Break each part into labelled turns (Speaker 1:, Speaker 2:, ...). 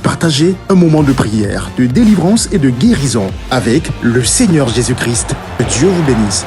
Speaker 1: partager un moment de prière, de délivrance et de guérison avec le Seigneur Jésus-Christ. Que Dieu vous bénisse.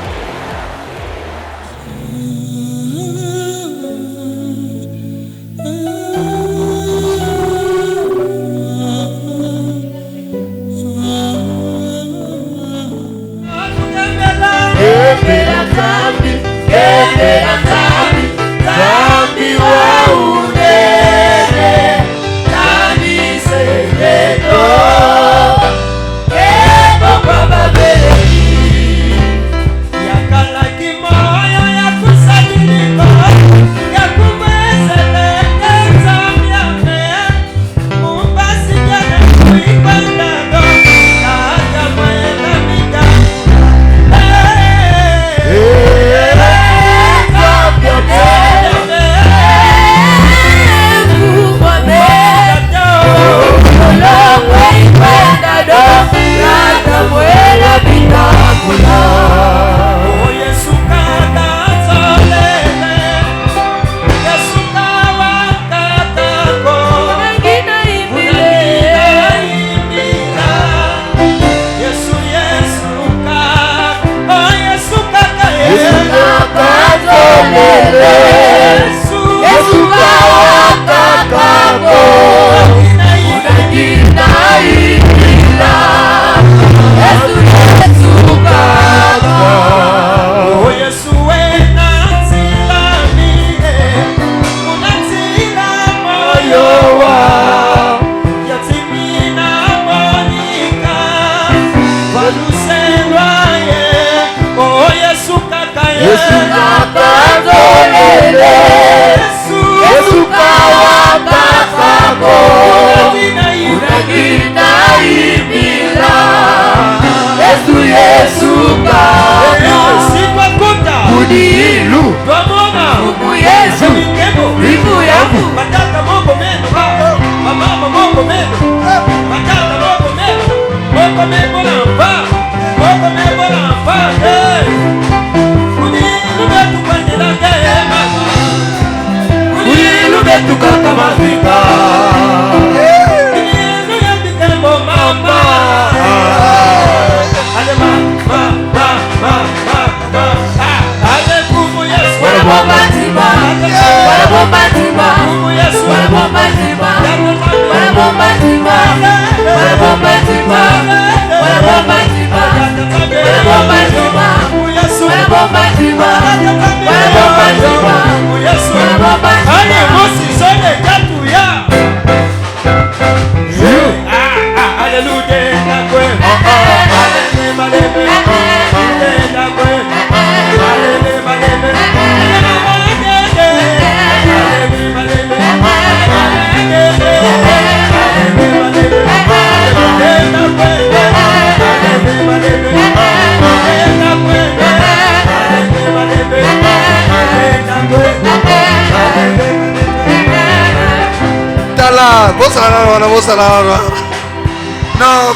Speaker 2: Non,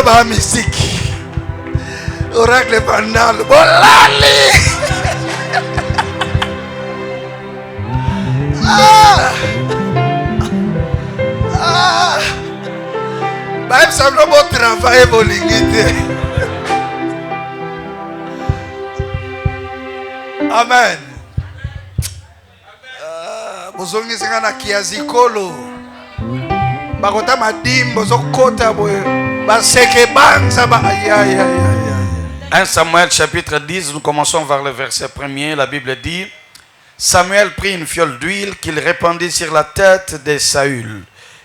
Speaker 2: ba musique. Oracle Vandal. Bolali. Bah, ça me doit travailler pour l'ingité. Amen. Bozongi singana kiazikolo. Bakota madimbo zokota boye.
Speaker 3: 1 Samuel chapitre 10, nous commençons vers le verset 1er. La Bible dit: Samuel prit une fiole d'huile qu'il répandit sur la tête de Saül.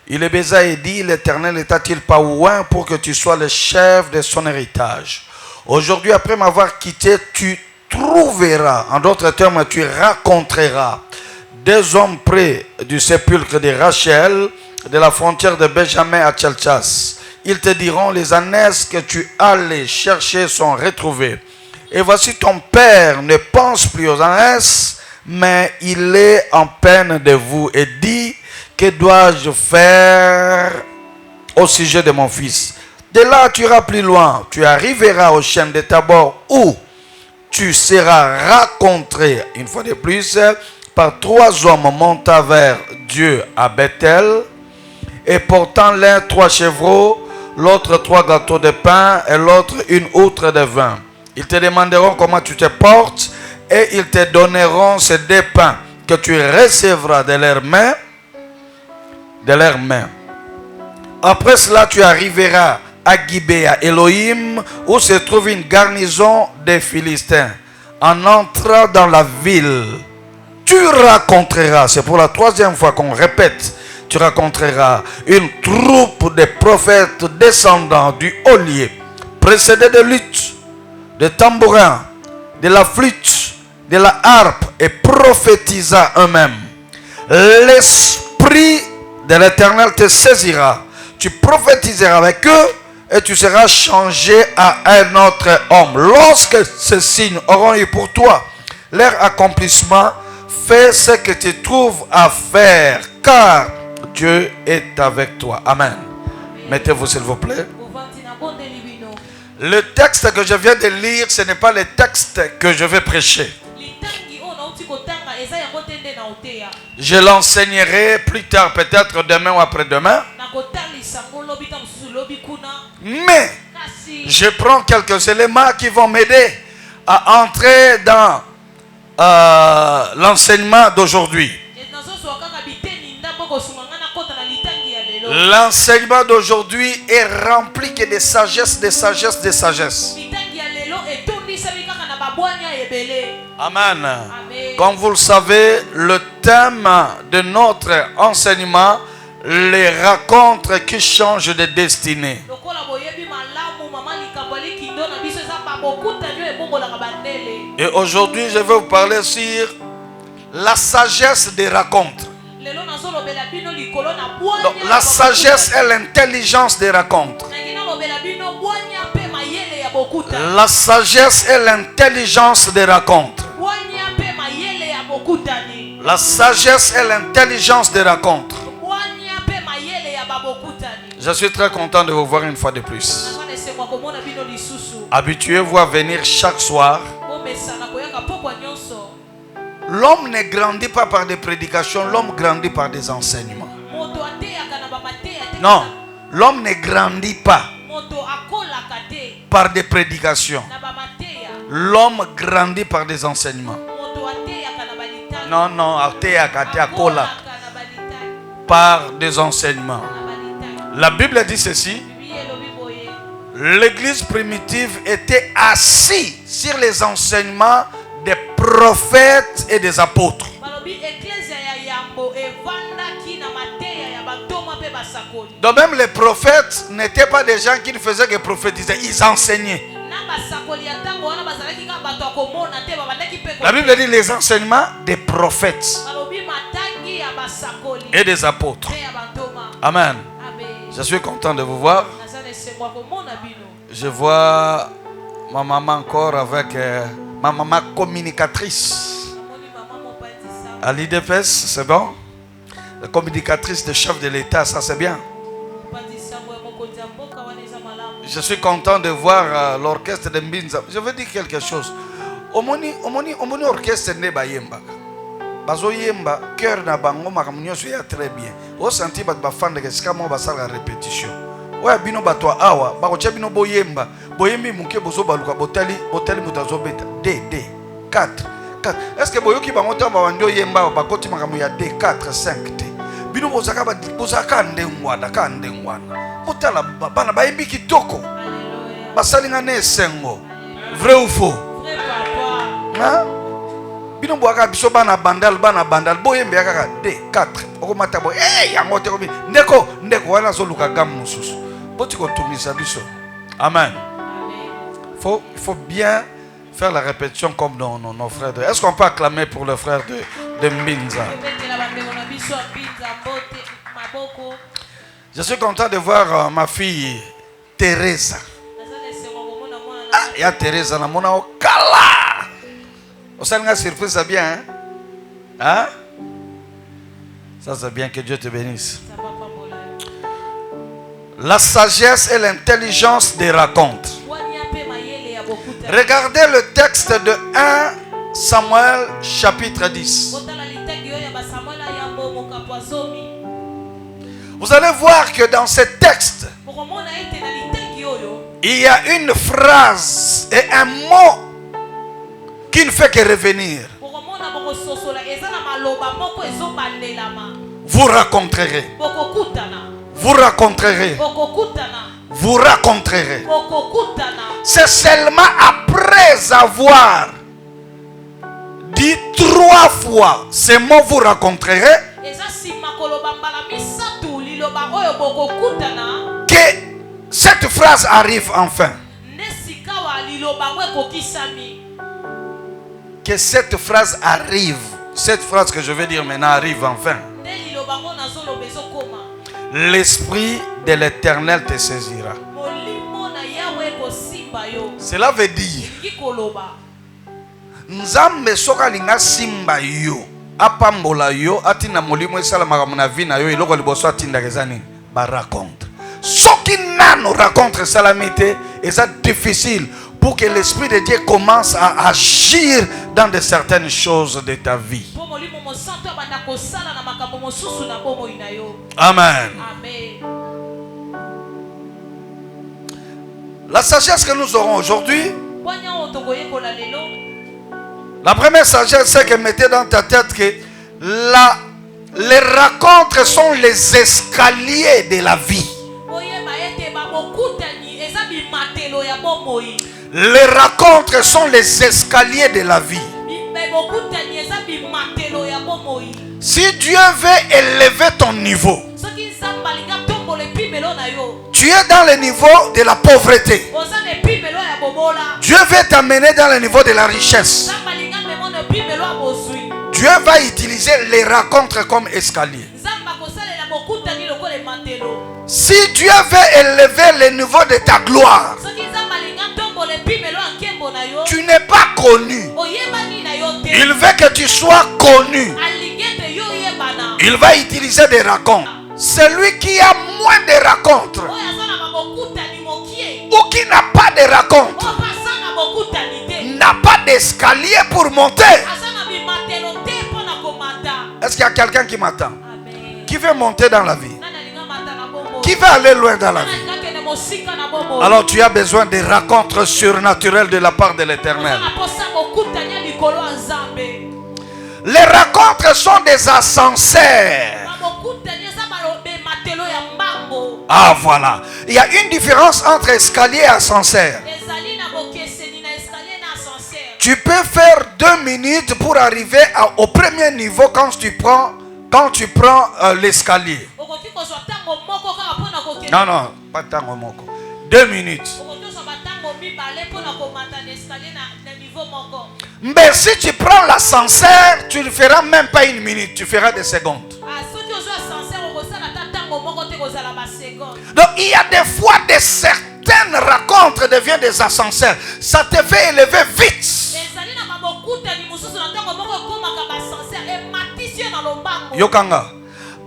Speaker 3: Il le baisa et dit: L'Éternel n'est-il pas oint pour que tu sois le chef de son héritage? Aujourd'hui, après m'avoir quitté, tu trouveras, en d'autres termes, tu rencontreras deux hommes près du sépulcre de Rachel, de la frontière de Benjamin à Tchelchas. Ils te diront: les ânesses que tu allais chercher sont retrouvées. Et voici ton père ne pense plus aux ânesses, mais il est en peine de vous et dit: que dois-je faire au sujet de mon fils? De là, tu iras plus loin. Tu arriveras au chêne de Tabor où tu seras rencontré, une fois de plus, par 3 hommes montant vers Dieu à Bethel. et portant l'un 3 chevreaux, l'autre 3 gâteaux de pain et l'autre une outre de vin. Ils te demanderont comment tu te portes et ils te donneront ces 2 pains que tu recevras de leurs mains. Après cela, tu arriveras à Gibéa Elohim, où se trouve une garnison des Philistins. En entrant dans la ville, tu rencontreras, c'est pour la 3e fois qu'on répète, tu rencontreras une troupe de prophètes descendants du haut lieu, précédés de luttes, de tambourins, de la flûte, de la harpe, et prophétisant eux-mêmes. L'Esprit de l'Éternel te saisira. Tu prophétiseras avec eux et tu seras changé à un autre homme. Lorsque ces signes auront eu pour toi leur accomplissement, fais ce que tu trouves à faire, car Dieu est avec toi. Amen. Mettez-vous s'il vous plaît. Le texte que je viens de lire, ce n'est pas le texte que je vais prêcher. Je l'enseignerai plus tard, peut-être demain ou après-demain. Mais je prends quelques éléments qui vont m'aider à entrer dans l'enseignement d'aujourd'hui. L'enseignement d'aujourd'hui est rempli que de sagesse, de sagesse, de sagesse. Amen. Comme vous le savez, le thème de notre enseignement, les rencontres qui changent de destinée. Et aujourd'hui, je vais vous parler sur la sagesse des rencontres. Donc, la sagesse est l'intelligence des rencontres. La sagesse est l'intelligence des rencontres. La sagesse est l'intelligence des rencontres. Je suis très content de vous voir une fois de plus. Habituez-vous à venir chaque soir. L'homme ne grandit pas par des prédications, l'homme grandit par des enseignements. Non, l'homme ne grandit pas par des prédications. L'homme grandit par des enseignements. Non, par des enseignements. La Bible dit ceci. L'église primitive était assise sur les enseignements des prophètes et des apôtres. Donc même les prophètes n'étaient pas des gens qui ne faisaient que prophétiser, ils enseignaient. La Bible dit les enseignements des prophètes et des apôtres. Amen. Je suis content de vous voir. Je vois ma maman encore avec ma maman communicatrice. À l'IDPS, c'est bon? La communicatrice de chef de l'État, ça c'est bien. Je suis content de voir l'orchestre de Mbinza. Je veux dire quelque chose. Omoni orchestre ne ba yemba. Bazo yemba, cœur na bango makamunyo soya très bien. Au senti bat ba fan de kesika mo basala la répétition. Oya bino batwa awa, ba ko bino boyemba. Boyembi muke bozo baluka botali mutazo beta. D 4. Est-ce que boyoki bango tamba wandio yemba ba koti makamu ya D 4 5 T. Bino bozaka ba bozaka ndengwana ka ndengwana. Mutala bana ba yembi kitoko. Basalinga ne sengo. Vrai ou faux?
Speaker 4: Vrai papa.
Speaker 3: Hein? Bino boaka biso bana bandal boyembe kaka D 4. Okomata boy yango te kobi ndeko wana zo luka gam mususu. Boti ko tumisa biso. Amen. Il faut bien faire la répétition comme nos frères. Est-ce qu'on peut acclamer pour le frère de Mbinza? Je suis content de voir ma fille Teresa. Ah, il y a Teresa na mona okala. Osalinga surprise, c'est bien, hein? Ça c'est bien, que Dieu te bénisse. La sagesse et l'intelligence des rencontres. Regardez le texte de 1 Samuel chapitre 10. Vous allez voir que dans ce texte, il y a une phrase et un mot qui ne fait que revenir. Vous raconterez. Vous raconterez. Vous raconterez. C'est seulement après avoir dit 3 fois ce mot vous raconterez que cette phrase arrive enfin. Que cette phrase arrive. Cette phrase que je vais dire maintenant arrive enfin. L'esprit de l'Éternel te saisira. Cela veut dire Nzambe soka linga simba yo apambola yo atina molimo esala makamuna vina yo iloko liboso atinda kezani ba raconte. Soki nano raconte salamité et ça difficile pour que l'esprit de Dieu commence à agir dans de certaines choses de ta vie. Amen. La sagesse que nous aurons aujourd'hui, la première sagesse, c'est que mettez dans ta tête que les rencontres sont les escaliers de la vie. Les rencontres sont les escaliers de la vie. Si Dieu veut élever ton niveau, tu es dans le niveau de la pauvreté. Dieu veut t'amener dans le niveau de la richesse. Dieu va utiliser les rencontres comme escalier. Si Dieu veut élever le niveau de ta gloire, tu n'es pas connu. Il veut que tu sois connu. Il va utiliser des rencontres. Celui qui a moins de rencontres ou qui n'a pas de rencontres n'a pas d'escalier pour monter. Est-ce qu'il y a quelqu'un qui m'attend? Qui veut monter dans la vie? Qui veut aller loin dans la vie? Alors tu as besoin de rencontres surnaturelles de la part de l'Éternel. Les rencontres sont des ascenseurs. Ah voilà. Il y a une différence entre escalier et ascenseur. Tu peux faire 2 minutes pour arriver au premier niveau quand tu prends l'escalier. Non, pas tango moko. 2 minutes. Mais si tu prends l'ascenseur, tu ne feras même pas 1 minute, tu feras des secondes. Donc il y a des fois certaines rencontres deviennent des ascenseurs. Ça te fait élever vite. Yokanga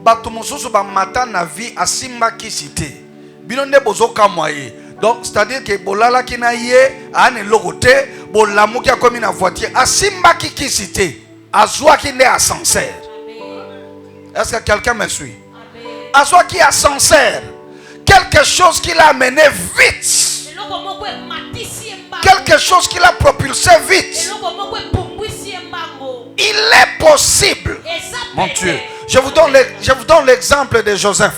Speaker 3: bato mususu ba mata na vie asimba kisite bino ne bozoka moye. Donc c'est-à-dire que bolala kina ye ane logote bolamuki akomi na voiture asimba kisite azwa ki ne ascenseur. Est-ce que quelqu'un me suit? Azwa ki ascenseur, quelque chose qui l'a amené vite, quelque chose qui l'a propulsé vite. Il est possible. Mon Dieu, je vous donne l'exemple de Joseph.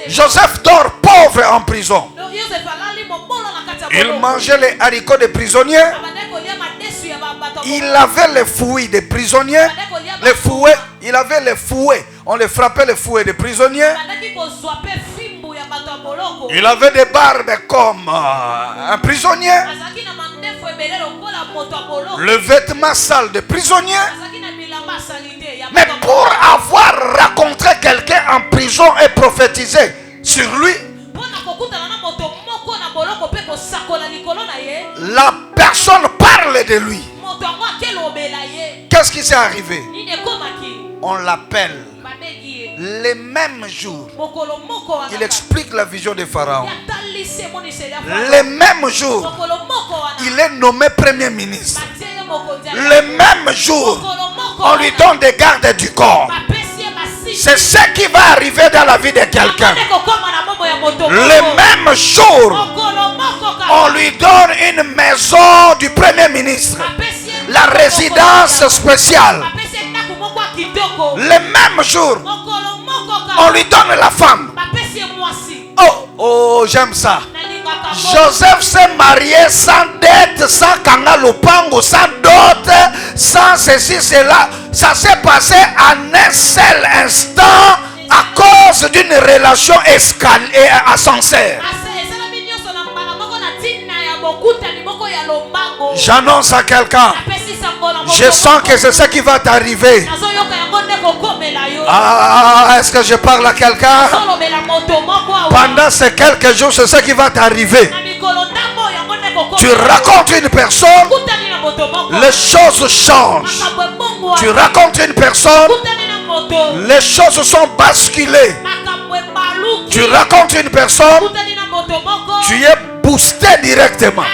Speaker 3: Joseph dort pauvre en prison. Il mangeait les haricots des prisonniers. Il avait les fouets des prisonniers. Les fouets, il avait les fouets. On les frappait les fouets des prisonniers. Il avait des barbes comme un prisonnier. Le vêtement sale des prisonniers. Mais pour avoir rencontré quelqu'un en prison et prophétisé sur lui, la personne parle de lui. Qu'est-ce qui s'est arrivé? On l'appelle les mêmes jours. Il explique la vision de Pharaon. Les mêmes jours, il est nommé premier ministre. Les mêmes jours, on lui donne des gardes du corps. C'est ce qui va arriver dans la vie de quelqu'un. Le même jour, on lui donne une maison du Premier ministre, la résidence spéciale. Le même jour, on lui donne la femme. Oh, j'aime ça. Joseph s'est marié sans dette, sans kangalopango, sans dot, sans ceci, cela. Ça s'est passé en un seul instant à cause d'une relation ascenseur. J'annonce à quelqu'un, je sens que c'est ça qui va t'arriver. Ah, est-ce que je parle à quelqu'un? Pendant ces quelques jours, c'est ça qui va t'arriver. Tu racontes une personne, les choses changent. Tu racontes une personne, les choses sont basculées. Tu racontes une personne, tu es boosté directement.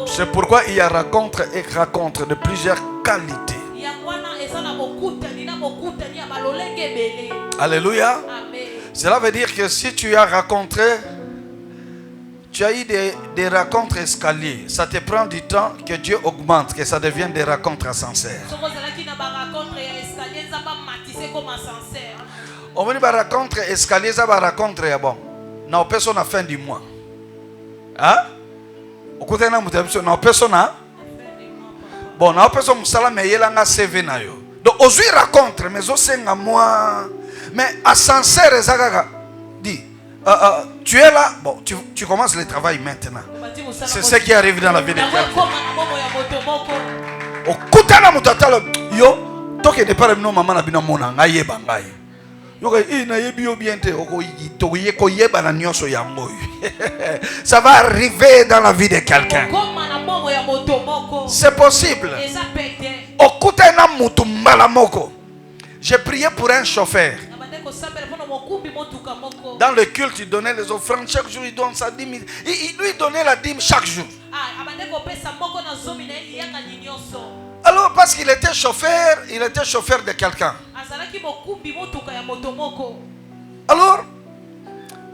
Speaker 3: C'est pourquoi il y a rencontre et rencontre de plusieurs qualités. Alléluia. Cela veut dire que si tu as rencontré, tu as eu des rencontres escaliers, ça te prend du temps que Dieu augmente, que ça devienne des rencontres ascenseurs. On veut dire rencontre escalier, ça va rencontrer bon. Na personne à fin du mois. Hein? Au côté na mutabso na personne hein? Bon, na personne musala me yela nga CV na yo. Donc aujourd'hui rencontre mais au senga moi. Mais ascenseur ezaka dit tu es là, bon, tu commences le travail maintenant. C'est ce qui arrive dans la vie de quelqu'un. Au côté na mutatalo yo toke de parle no maman na bina mona ngaye bangaye. Ça va arriver dans la vie de quelqu'un. C'est possible. J'ai prié pour un chauffeur. Dans le culte, il donnait les offrandes. Chaque jour, il donne sa dîme. Il lui donnait la dîme chaque jour. Alors, parce qu'il était chauffeur de quelqu'un. Alors,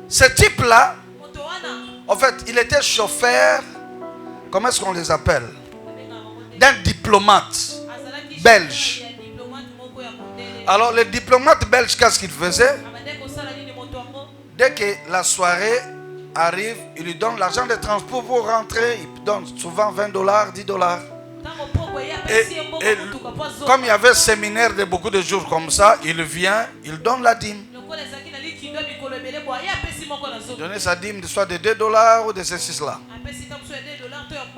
Speaker 3: ce type-là, en fait, il était chauffeur, comment est-ce qu'on les appelle? D'un diplomate belge. Alors, le diplomate belge, qu'est-ce qu'il faisait? Dès que la soirée arrive, il lui donne l'argent de transport pour rentrer. Il donne souvent $20, $10. Et comme il y avait un séminaire de beaucoup de jours comme ça, il vient, il donne la dîme. Il donnait sa dîme soit de $2 ou de ceci là.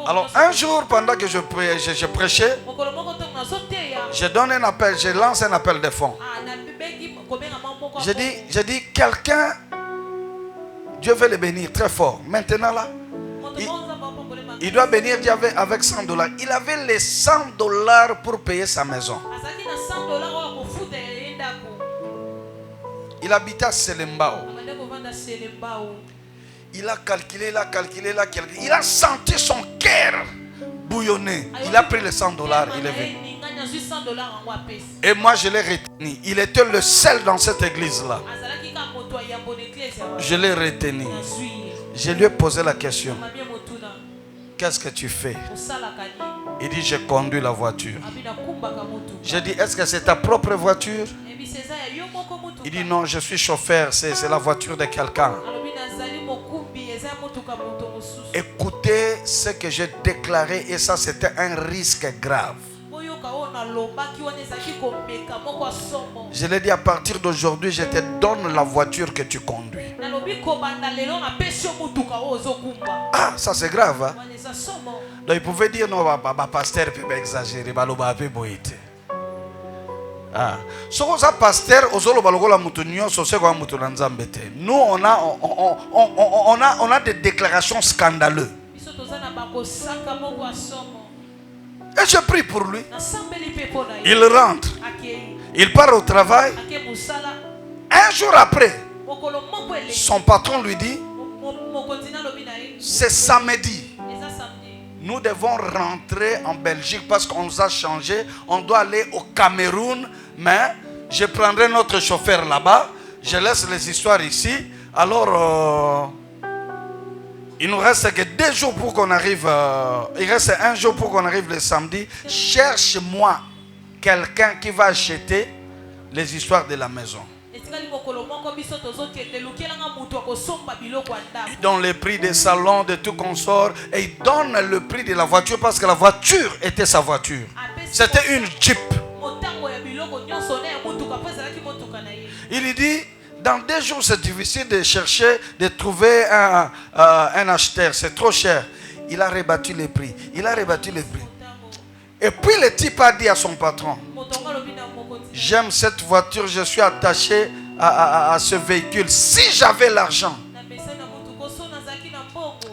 Speaker 3: Alors un jour, pendant que je prêchais, je donne un appel, je lance un appel de fonds. J'ai dit quelqu'un, Dieu veut le bénir très fort. Maintenant là, il doit bénir Dieu avec $100. Il avait les $100 pour payer sa maison. Il habitait à Selembao. Il a calculé, il a senti son cœur bouillonner. Il a pris les $100, il est venu. Et moi je l'ai retenu. Il était le seul dans cette église-là. Je l'ai retenu. Je lui ai posé la question. Qu'est-ce que tu fais? Il dit, je conduis la voiture. J'ai dit, est-ce que c'est ta propre voiture? Il dit, non, je suis chauffeur, c'est la voiture de quelqu'un. Écoutez ce que j'ai déclaré et ça c'était un risque grave. Je l'ai dit, à partir d'aujourd'hui, je te donne la voiture que tu conduis. Ah, ça c'est grave. Hein? Donc il pouvait dire, non, pasteur peut exagérer. Ah. Pasteur, nous on a des déclarations scandaleuses. Et je prie pour lui. Il rentre. Il part au travail. Un jour après, son patron lui dit, c'est samedi. Nous devons rentrer en Belgique parce qu'on nous a changé. On doit aller au Cameroun. Mais je prendrai notre chauffeur là-bas. Je laisse les histoires ici. Alors, il nous reste que 2 jours pour qu'on arrive. Il reste 1 jour pour qu'on arrive le samedi. Cherche-moi quelqu'un qui va acheter les histoires de la maison. Il donne le prix des salons, de tout consort. Et il donne le prix de la voiture parce que la voiture était sa voiture. C'était une Jeep. Il dit, dans 2 jours c'est difficile de chercher, de trouver un acheteur. C'est trop cher. Il a rebattu les prix. Et puis le type a dit à son patron, j'aime cette voiture, je suis attaché à ce véhicule. Si j'avais l'argent,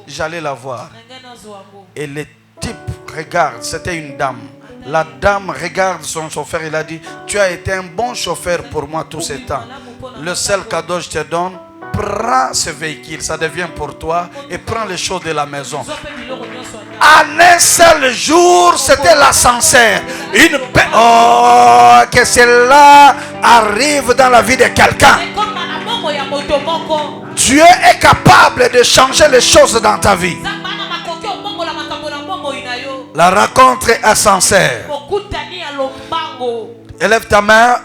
Speaker 3: j'allais la voir. Et le type regarde, c'était une dame. La dame regarde son chauffeur, il a dit, tu as été un bon chauffeur pour moi tout ce temps. Le seul cadeau que je te donne, prends ce véhicule, ça devient pour toi, et prends les choses de la maison. En un seul jour, c'était l'ascenseur. Que cela arrive dans la vie de quelqu'un. Dieu est capable de changer les choses dans ta vie. La rencontre est ascenseur. Élève ta main.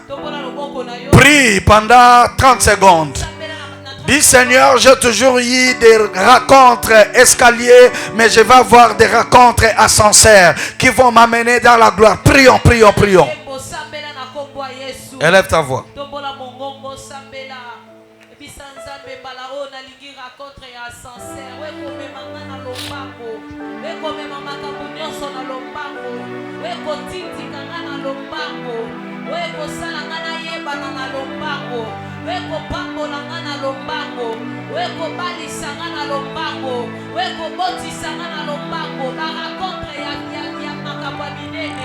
Speaker 3: Prie pendant 30 secondes. Dis Seigneur, j'ai toujours eu des rencontres escaliers, mais je vais avoir des rencontres ascenseurs qui vont m'amener dans la gloire. Prions. Élève ta voix.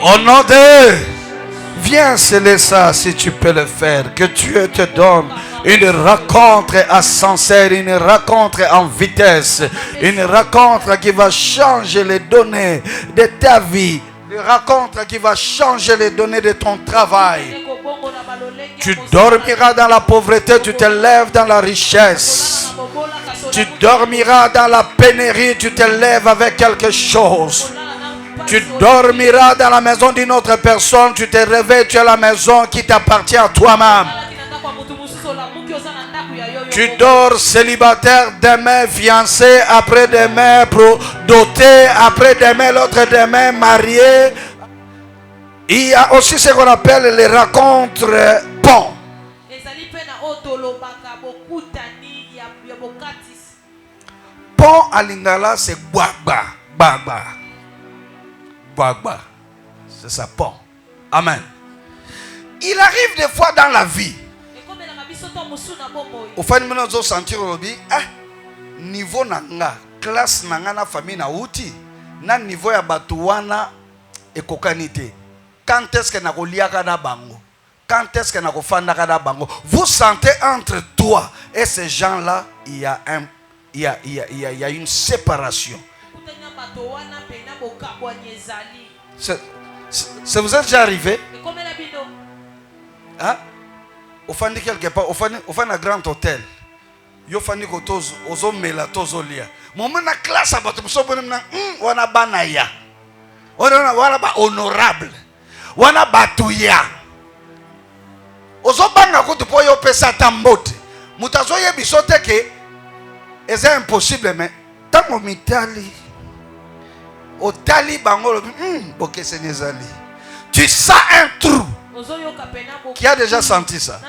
Speaker 3: Au nom de... Viens sceller ça si tu peux le faire. Que Dieu te donne une rencontre ascenseur, une rencontre en vitesse, une rencontre qui va changer les données de ta vie, une rencontre qui va changer les données de ton travail. Tu dormiras dans la pauvreté, tu te lèves dans la richesse. Tu dormiras dans la pénurie, tu te lèves avec quelque chose. Tu dormiras dans la maison d'une autre personne, tu te réveilles, tu as la maison qui t'appartient à toi-même. Tu dors célibataire, demain fiancé, après demain doté, après demain l'autre demain marié. Il y a aussi ce qu'on appelle les rencontres ponts. Pont à Lingala, c'est Bagba. C'est ça, pont. Amen. Il arrive des fois dans la vie. Au fin de nous sentir niveau nanga, classe nanga na famille na outi, na niveau ya batuwana et kokanité. Quand est-ce que na koliaka na bango? Quand est-ce que na kofandaka na bango? Vous sentez entre toi et ces gens-là, il y a une séparation. Ça vous est déjà arrivé? Hein? Au fin de quelque part, au fin d'un grand hôtel, yo fani ko ozo mela tozo lia. Moment na classe abato so bonem na wana banaya. Wana ba honorable. Wana batuya. Ozo banga ko to yo pesa tambote. Mutazo ye bisote ke c'est impossible mais tango mitali otali bango boke senezali. Tu sens un trou. Qui a déjà senti ça?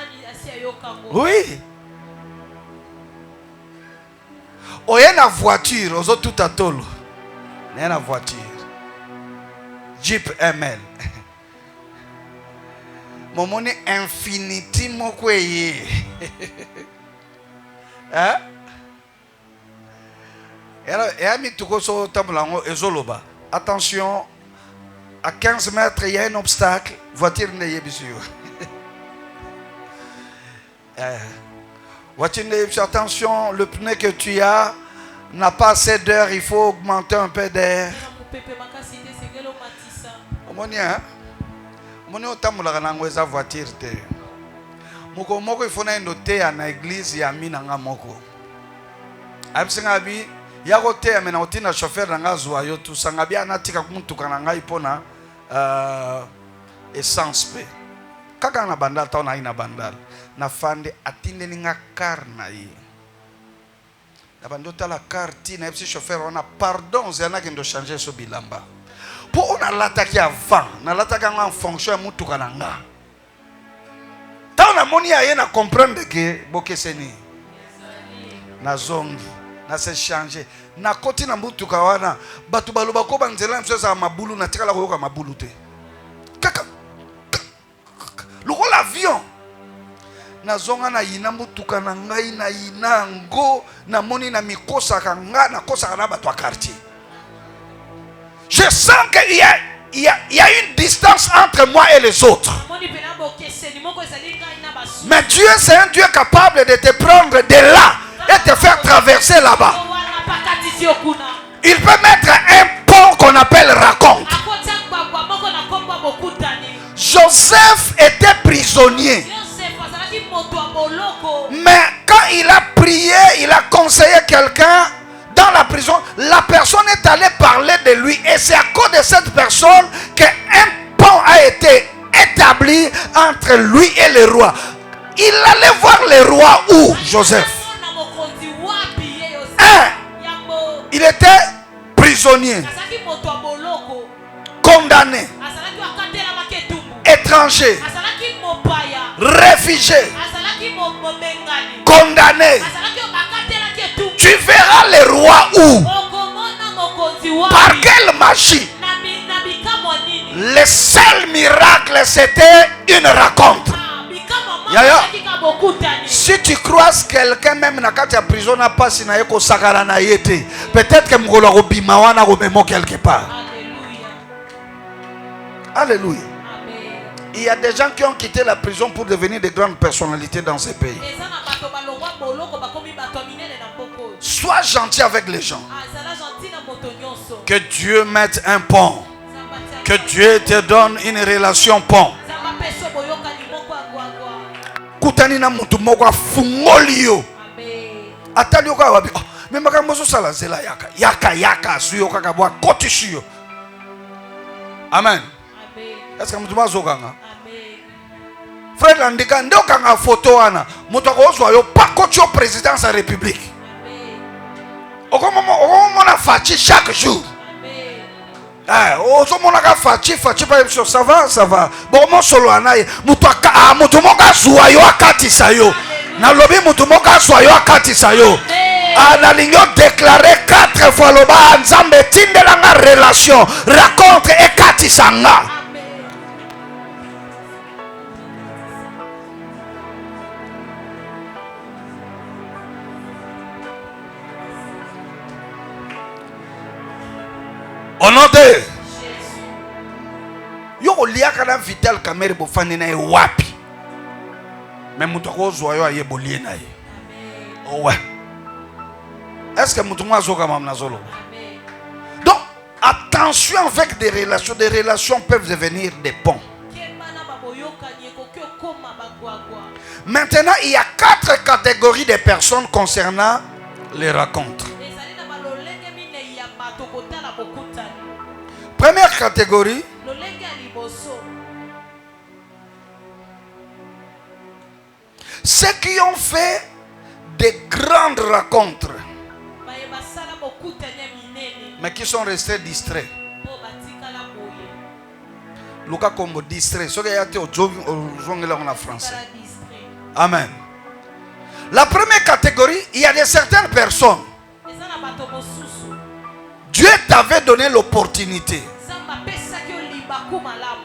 Speaker 3: Oui. Oye na voiture, ozo tout à tolo. Na voiture. Jeep ML. Momoni Infinity mokweye. Hein? Et ami tukoso tabulango ezoloba. Attention. À 15 mètres, il y a un obstacle. Voiture n'est pas sûre. Voiture n'est pas. Attention, le pneu que tu as n'a pas assez d'air. Il faut augmenter un peu d'air. Voiture. Moko moko ifona enote na église ya minanga moko. Absinga bi ya kote amena otina chauffeur nanga zwa yo tout sanga bia natika kumutuka nanga ipona essence pe. Kaka na bandal ta na ina bandal. Na fande atinde ninga car na yi. La bandota la carte na epsi chauffeur on a pardon zana kendo changer so bilamba. Pour on a l'attaqué avant, na l'attaqué en fonction mutuka nanga. Ta na moni aye na comprendre que bokeseni. Na zongi, na se changer. Na koti na mutuka wana, batu baloba ko banzela msoza mabulu na tikala ko mabulu te. Kaka. Le l'avion. Na zonga na ina mutuka na ngai na ina ngo na moni na mikosa kanga na kosa na bato quartier. Je sens qu'il y a une distance entre moi et les autres. Mais Dieu c'est un Dieu capable de te prendre de là et te faire traverser là-bas. Il peut mettre un pont qu'on appelle raconte. Joseph était prisonnier. Mais quand il a prié, il a conseillé quelqu'un dans la prison. La personne est allée parler de lui. Et c'est à cause de cette personne qu'un pont a été établi entre lui et le roi. Il allait voir le roi où, Joseph? Il était prisonnier, condamné, étranger, réfugié, condamné. Tu verras le roi où? Par quelle magie? Le seul miracle c'était une rencontre. Si tu croises quelqu'un même dans la prison n'a pas si naeko sakara na yete, peut-être que mgolo robima wana robemo quelque part. Alléluia. Il y a des gens qui ont quitté la prison pour devenir de grandes personnalités dans ces pays. Sois gentil avec les gens. Que Dieu mette un pont. Que Dieu te donne une relation pont. Kutani na mutu moko fungolio. Atali yoka wabi. Mais makamoso sala zela yaka suyo kaka bwa kotishiyo. Amen. Est-ce que mutu mazokanga? Frère Landika ndo kanga photo wana. Mutu akozwa yo pakotio présidence de la République. Okomona fachi chaque jour. Ça va. Bon, mon solo anaye. Mutumoka suayo akati sayo. Na lobi mutumoka suayo akati sayo. Analingo déclaré 4 fois loba nzambe tindela nga relation. Raconte ekati sanga. Au nom de Jésus. Yo liaka na vital kamere bo fani na wapi. Mais mutoko zoyo aye bolie na ye. Oh ouais. Est-ce que mutumo azoka mamna zolo? Donc attention avec des relations peuvent devenir des ponts. Maintenant, il y a 4 catégories de personnes concernant les rencontres. Première catégorie, ceux qui ont fait des grandes rencontres, mais qui sont restés distraits. Luka comme distrait. Ce qui a été au en français. Amen. La première catégorie, il y a de certaines personnes. Dieu t'avait donné l'opportunité.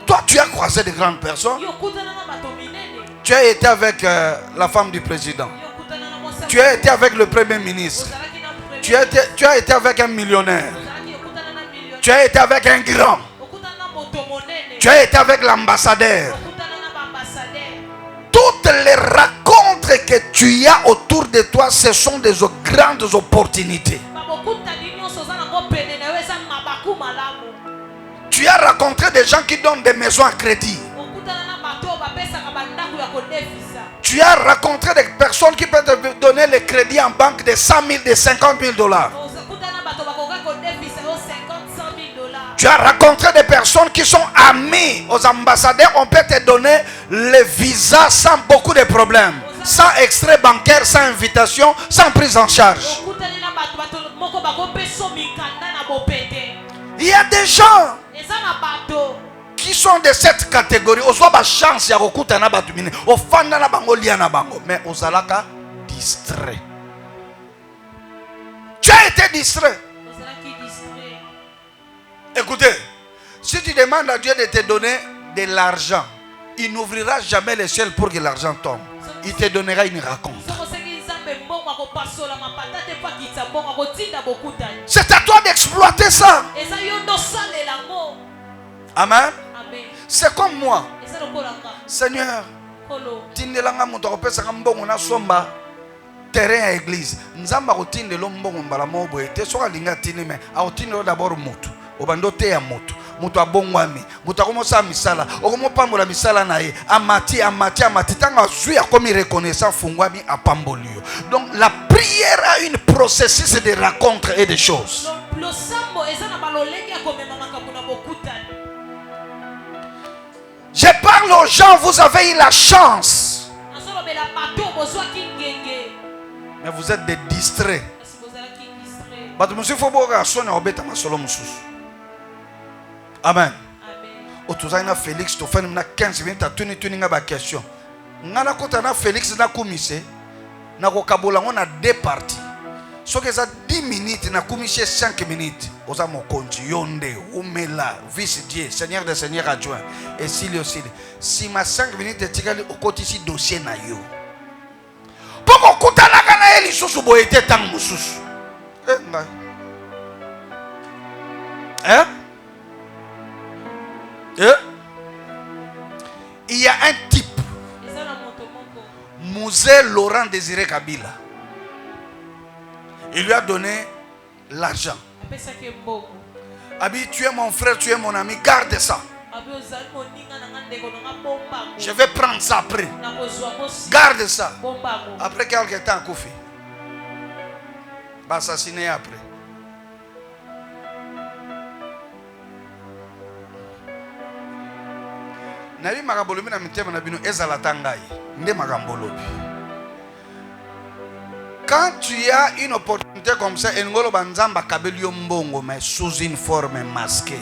Speaker 3: Toi, tu as croisé de grandes personnes. Tu as été avec la femme du président. Tu as été avec le premier ministre. Tu as été avec un millionnaire. Tu as été avec un grand. Tu as été avec l'ambassadeur. Toutes les rencontres que tu as autour de toi, ce sont des grandes opportunités. Tu as rencontré des gens qui donnent des maisons à crédit. Tu as rencontré des personnes qui peuvent te donner le crédit en banque de 100 000, de 50 000 dollars. Tu as rencontré des personnes qui sont amies aux ambassadeurs. On peut te donner le visa sans beaucoup de problèmes. Sans extrait bancaire, sans invitation, sans prise en charge. Il y a des gens qui sont de cette catégorie. On soit chance ya kokuta na batu mine. Ofanda na bango lia na bango. Mais ozalaka distrait. Tu as été distrait. Écoutez, si tu demandes à Dieu de te donner de l'argent, il n'ouvrira jamais les cieux pour que l'argent tombe. Il te donnera une raconte. C'est à toi d'exploiter ça. Amen. C'est comme moi. Seigneur, tindelanga moto kopesa mbongo na somba terrain à église. Nzamba kotindelo mbongo mbala mobo ete soka linga tinime. Aotindelo d'abord moto. Obando te ya moto. Moto abongwami. Moto akomosa misala. Okomopambola misala na ye. Amati. Tanga zui akomi reconnaissant fungwami apambolio. Donc la prière a une processus de rencontre et de choses. Je parle aux gens, vous avez eu la chance. Mais vous êtes des distraits. Amen. Otuzana Félix, tu fais 15 minutes à tenir une question. Nana kotana Félix na kumise na kokabola on a deux parties. So que ça 10 minutes na kumise 5 minutes. Oza mokonzi yonde umela vice Dieu Seigneur des Seigneurs adjoint et s'il aussi si ma 5 minutes tikali okoti si dossier na yo. Poko kutana kana eli susu boyete tang mususu. Il y a un type, Mouzé Laurent Désiré Kabila. Il lui a donné l'argent. Abi, tu es mon frère, tu es mon ami, garde ça. Je vais prendre ça après. Garde ça. Après quelques temps, Koufi va assassiner après. Nabi magambolobi na mitema na bino ezala tangai nde magambolobi. Quand tu as une opportunité comme ça, engolo banzamba kabelio mbongo mais sous une forme masquée.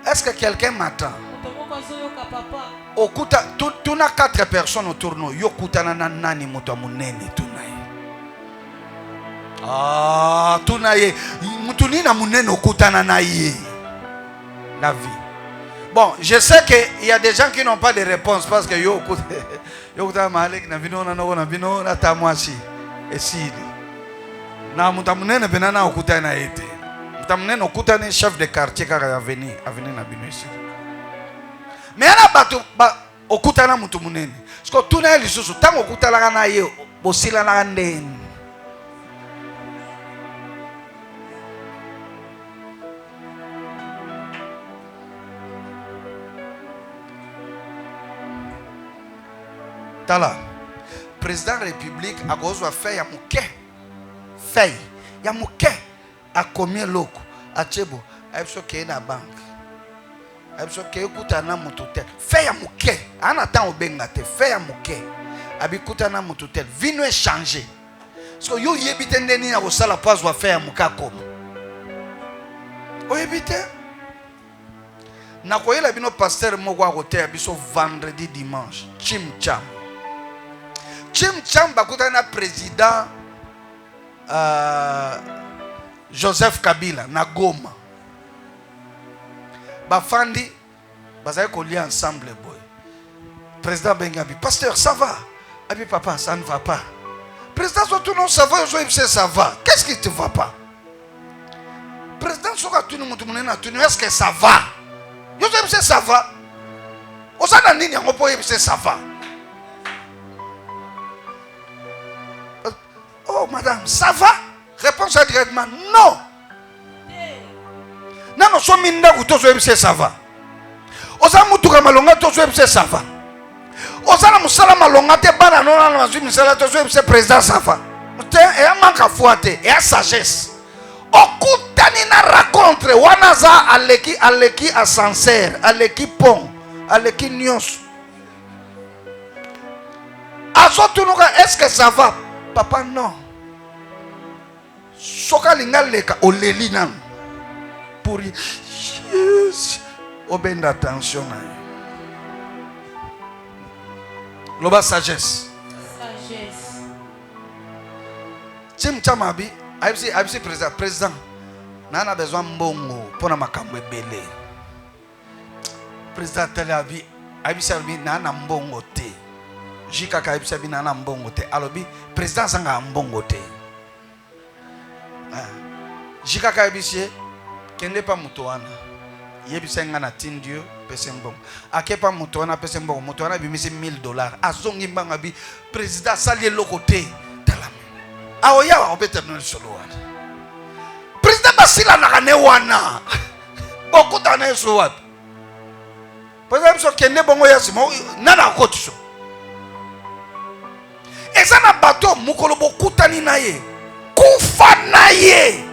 Speaker 3: Est-ce que quelqu'un m'attend? Okuta tu n'as 4 personnes autour de nous. Yokutana na nani moto munene tunai. Ah, tunaye mutuni na munene okutana na ye. La vie. Bon, je sais qu'il y a des gens qui n'ont pas de réponse parce que yo kuta malek na vino na tamwasi esili. Na mutamunene benana okutana ete. Mutamunene okutana chef de quartier kaka avenir na bino ici. Mais ana batu okutana mutu munene. Parce que tuna lisusu tango okutala na ye bosila na ndeni. Tala, président de la République a cause de faire yamuke, fait yamuke a combien loko a chebo a besoin qu'il na banque a besoin qu'il écoute na mututel fait yamuke en attend au bengate fait yamuke abikuta na mututel vino échanger parce que yo yebite ndeni na kosala pas wa faire yamuka comme o yebite na koyela bino pasteur moko a côté biso vendredi dimanche chimcham bakutana président Joseph Kabila na Goma. Bafandi bazay kolia ensemble boy. Président Bengabi, pasteur ça va? Abi papa ça ne va pas. Président surtout non ça va, ça va. Qu'est-ce qui te va pas? Président soka tunu mutu munena tunu est-ce que ça va? Yo ça va. Osana nini ngopo yebise ça va. Oh madame, ça va? Réponse directement, non. Non, non, so minda kuto so ebise ça va. Oza mutuka malonga to so ça va. Oza na musala malonga te bana nona na zwi misala to so président ça va. Te e manka fuate e sagesse. Okutani na rencontre wanaza aleki ascenseur, aleki pont, aleki nyos. Azotunuka, est-ce que ça va? Papa non. Soka linga leka oleli nan. Pour yes. Obenda attention na. Loba sagesse.
Speaker 4: Sagesse.
Speaker 3: Tim Chamabi, Aïbsi président. Nana besoin mbongo pour na makambo ebele. Président Teleabi, Aïbsi Albi nana mbongo te. Jika ka Aïbsi Albi nana mbongo te. Alobi président sanga mbongo te. Jika ka Aïbsi kende pa mutoana. Yebisa nga na tindio pese mbongo. Akepa mutoana pese mbongo. Mutoana bimisi $1000. Azongi mbanga bi président sali loko te. Aoya wa obete no solo wana. President basila na kane wana. Beaucoup d'années so wat. President so kende bongo ya simo nana kotiso. Eza na bato mukolo bokutani na ye. Kufa na ye.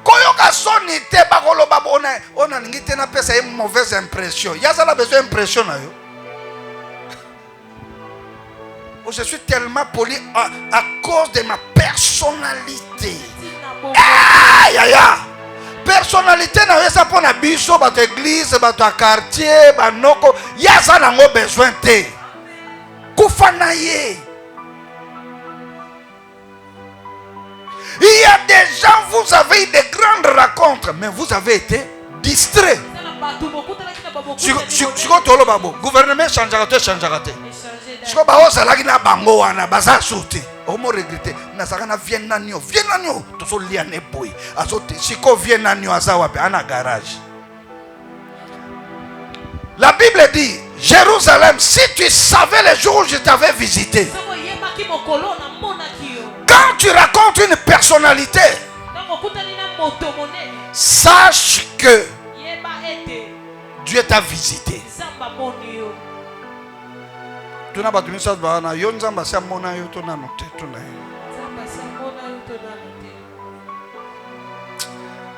Speaker 3: Koyoka soni te bakolo babo ona ngite na pesa une mauvaise impression. Yaza la besoin impression na yo. Je suis tellement poli à cause de ma personnalité. Aïe aïe aïe. Personnalité na ça pour na biso ba église, ba quartier, ba noko, ya ça nango besoin te. Kufa na ye. Il y a des gens, vous avez eu de grandes rencontres, mais vous avez été distraits. Gouvernement changera te. Je crois que ça na bango wana baza sauté. Omo regretter na sakana Vietnamio to so liane boy. Azote siko Vietnamio azawape ana garage. La Bible dit Jérusalem, si tu savais les jours où je t'avais visité. Quand tu racontes une personnalité, sache que Dieu t'a visité. Tu n'as pas de message, yon zamba se mona yo to na note to na.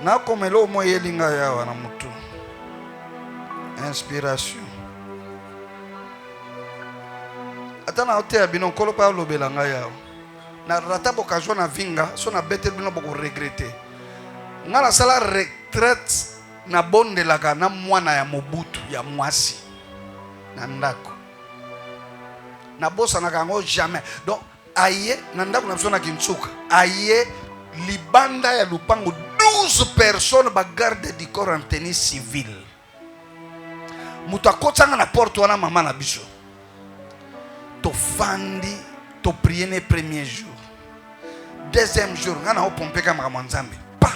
Speaker 3: Na komelo mo yelinga ya wana mutu. Inspiration. Atana ote abino kolo pa lobelanga ya. Na rata bokajo na vinga, so na bete bino boko regretter. Ngala sala retraite na bonde laka na mwana ya Mobutu ya mwasi. Na ndako. Na bossa na kango jamais. Donc aye nanda kuna msona kinsuka. Aye libanda ya lupango 12 personnes ba garde du corps en tenue civile. Mutu akotanga na porte wana mama na biso. To fandi to prier le premier jour. Deuxième jour ngana o pompe kama mwanzambe. Pa.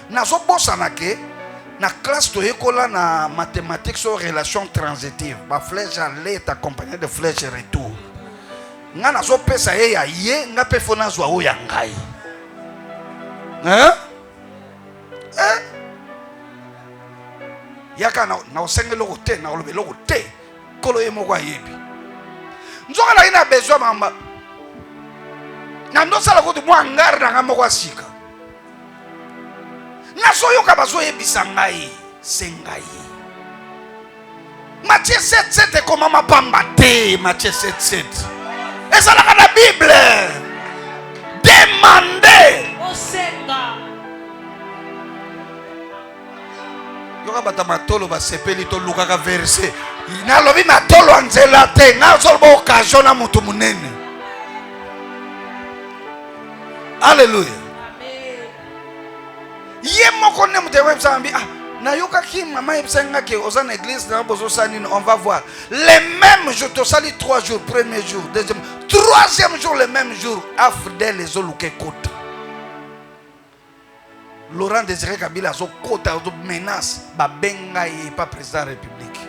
Speaker 3: Na zo bossa na ke na classe to école na mathématiques sur relation transitive ba flèche aller est accompagné de flèche retour nga na so pesa ye ya ye nga pe fona zwa o ya ngai yaka na osengelo kote na olobelo kote kolo ye moko ayebi nzoka la ina besoin mamba na ndo sala ko mwa ngara na ngamo kwa sika nasoyoka bazoyebisa ngai sengai. Matthieu 7:7 ekoma mapamba te. Matthieu 7:7 ezalaka na Bible. Demandez.
Speaker 4: Osenga.
Speaker 3: Yoka bata matolo basepeli to lukaka verset. Nalobi matolo anzela te. Ngazolbo occasion na mutu munene. Alléluia. Yemoko ne mutewe psambi na yoka ki mama yepsenga ke ozana église na bozo sanine on va voir les mêmes je te sali 3 jours premier jour deuxième troisième jour le même jour afdel les oluke kota Laurent Désiré Kabila zo kota zo menace ba benga ye pas président de la République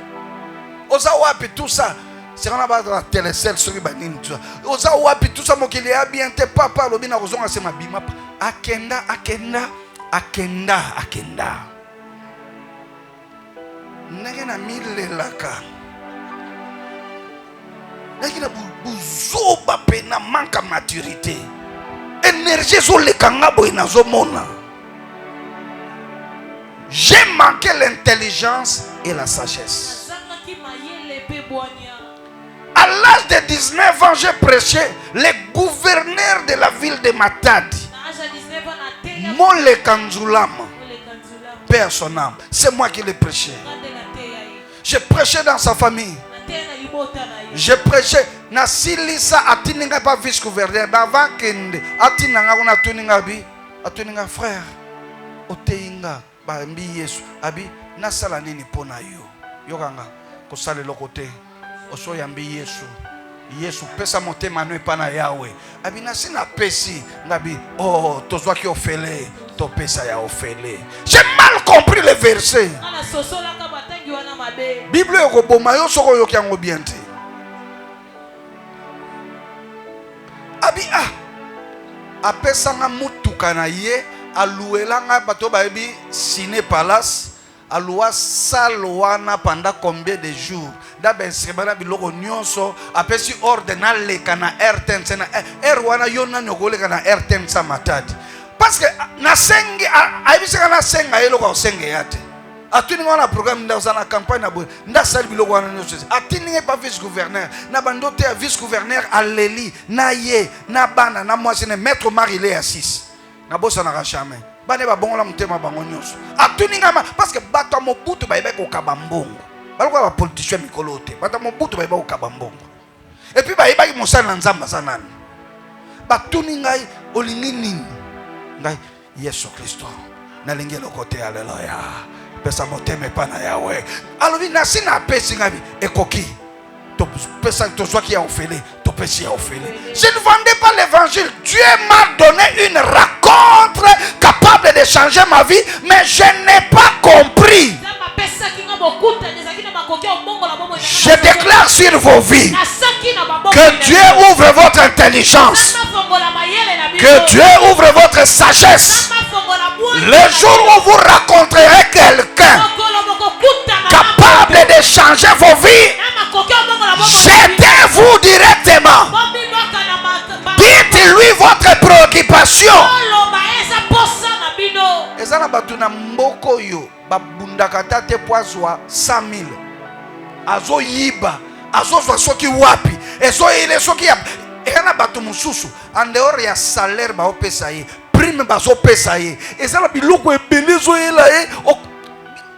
Speaker 3: oza wapi tout ça c'est on a pas la télécel sur banini tu oza wapi tout ça mokili a bien te papa lobina kozonga sema bima akenda akenda. Ndenge na milelaka. Ndenge na buzoba pe na manque à maturité. Énergie zo lekanga boy na zo mona. J'ai manqué l'intelligence et la sagesse. À l'âge de 19 ans, j'ai prêché les gouverneurs de la ville de Matadi. Mole Kanzulam. Père son âme. C'est moi qui l'ai prêché. J'ai prêché dans sa famille. J'ai prêché. Nasilisa atininga pas vice-gouverneur. D'avant kende. Atinanga on atuninga bi. Atuninga frère. Oteinga. Ba mbi Yesu. Abi. Nasala nini pona yo. Yokanga. Kosale lokote. Oso yambi Yesu. Yesu pesa motema no epana Yahweh. Abi nasina pesi. Ngabi. Oh. Tozwa ki ofele. To pesa ya ofele. J'ai mal compris le verset. Bible yoko boma yo soko yoki yango bien te. Abi apesanga mutuka na ye aluelanga bato baebi Ciné Palace alua salwana pendant combien de jours dabe inscribana biloko nyonso apesi ordre na leka na R10 na wana yona nyogoleka na R10 sa Matadi parce que na sengi aibisaka na senga yelo ko senga yate atuni ngona programme ndaza na campagne na bo ndasali biloko wana nyonso atini pas vice gouverneur na bandote ya vice gouverneur aleli na ye na bana na mwasi ne maître Marie-Lé Assis na bosa na jamais bane ba bongola mutema bango nyonso atuni ngama parce que bato mobutu bayiba ko kabambongo baloko ba politicien mikolo te bato mobutu bayiba ko kabambongo et puis bayiba ki mosala na nzamba sanani batuni ngai olingi nini ngai Yesu Kristo na lingelo kote haleluya pesa motema pana Yahweh alobi nasi na pesi ngabi ekoki to pesa to zwaki ya ofele to pesi ya ofele. Je ne vendais pas l'évangile. Dieu m'a donné une rencontre capable de changer ma vie, mais je n'ai pas compris. Je déclare sur vos vies que Dieu ouvre votre intelligence, que Dieu ouvre votre sagesse. Le jour où vous rencontrerez quelqu'un capable de changer vos vies, jetez-vous directement. Dites-lui votre préoccupation. Ezana batuna mboko yo babundaka tate poazwa 100,000 azo yiba azo zwa soki wapi ezo ile soki ya ena batu mususu en dehors ya salaire ba opesa ye prime bazo pesa ye ezana biloko ebelezo yela ye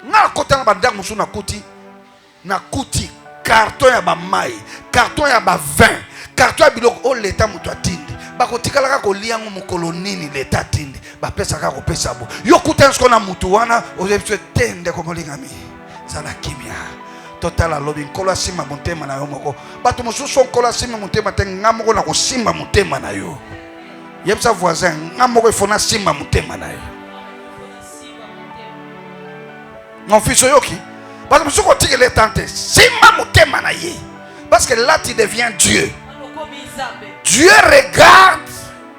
Speaker 3: na kota na bandang musu na kuti carton ya ba mai carton ya ba vin carton ya biloko o leta mutu atindi bakotikalaka koliango mokolo nini leta atindi bapesa ka kopesa bo yo kutensko na mutu wana ozebiswe tende komolingami zala kimia total alobi nkolo asima motema na yo moko bato mosusu nkolo asima motema te ngamoko na kosimba motema na yo yebisa voisin ngamoko ifona simba motema na yo mon fils yoki bato mosusu kotikele tante simba motema na ye parce que là tu deviens Dieu. Dieu regarde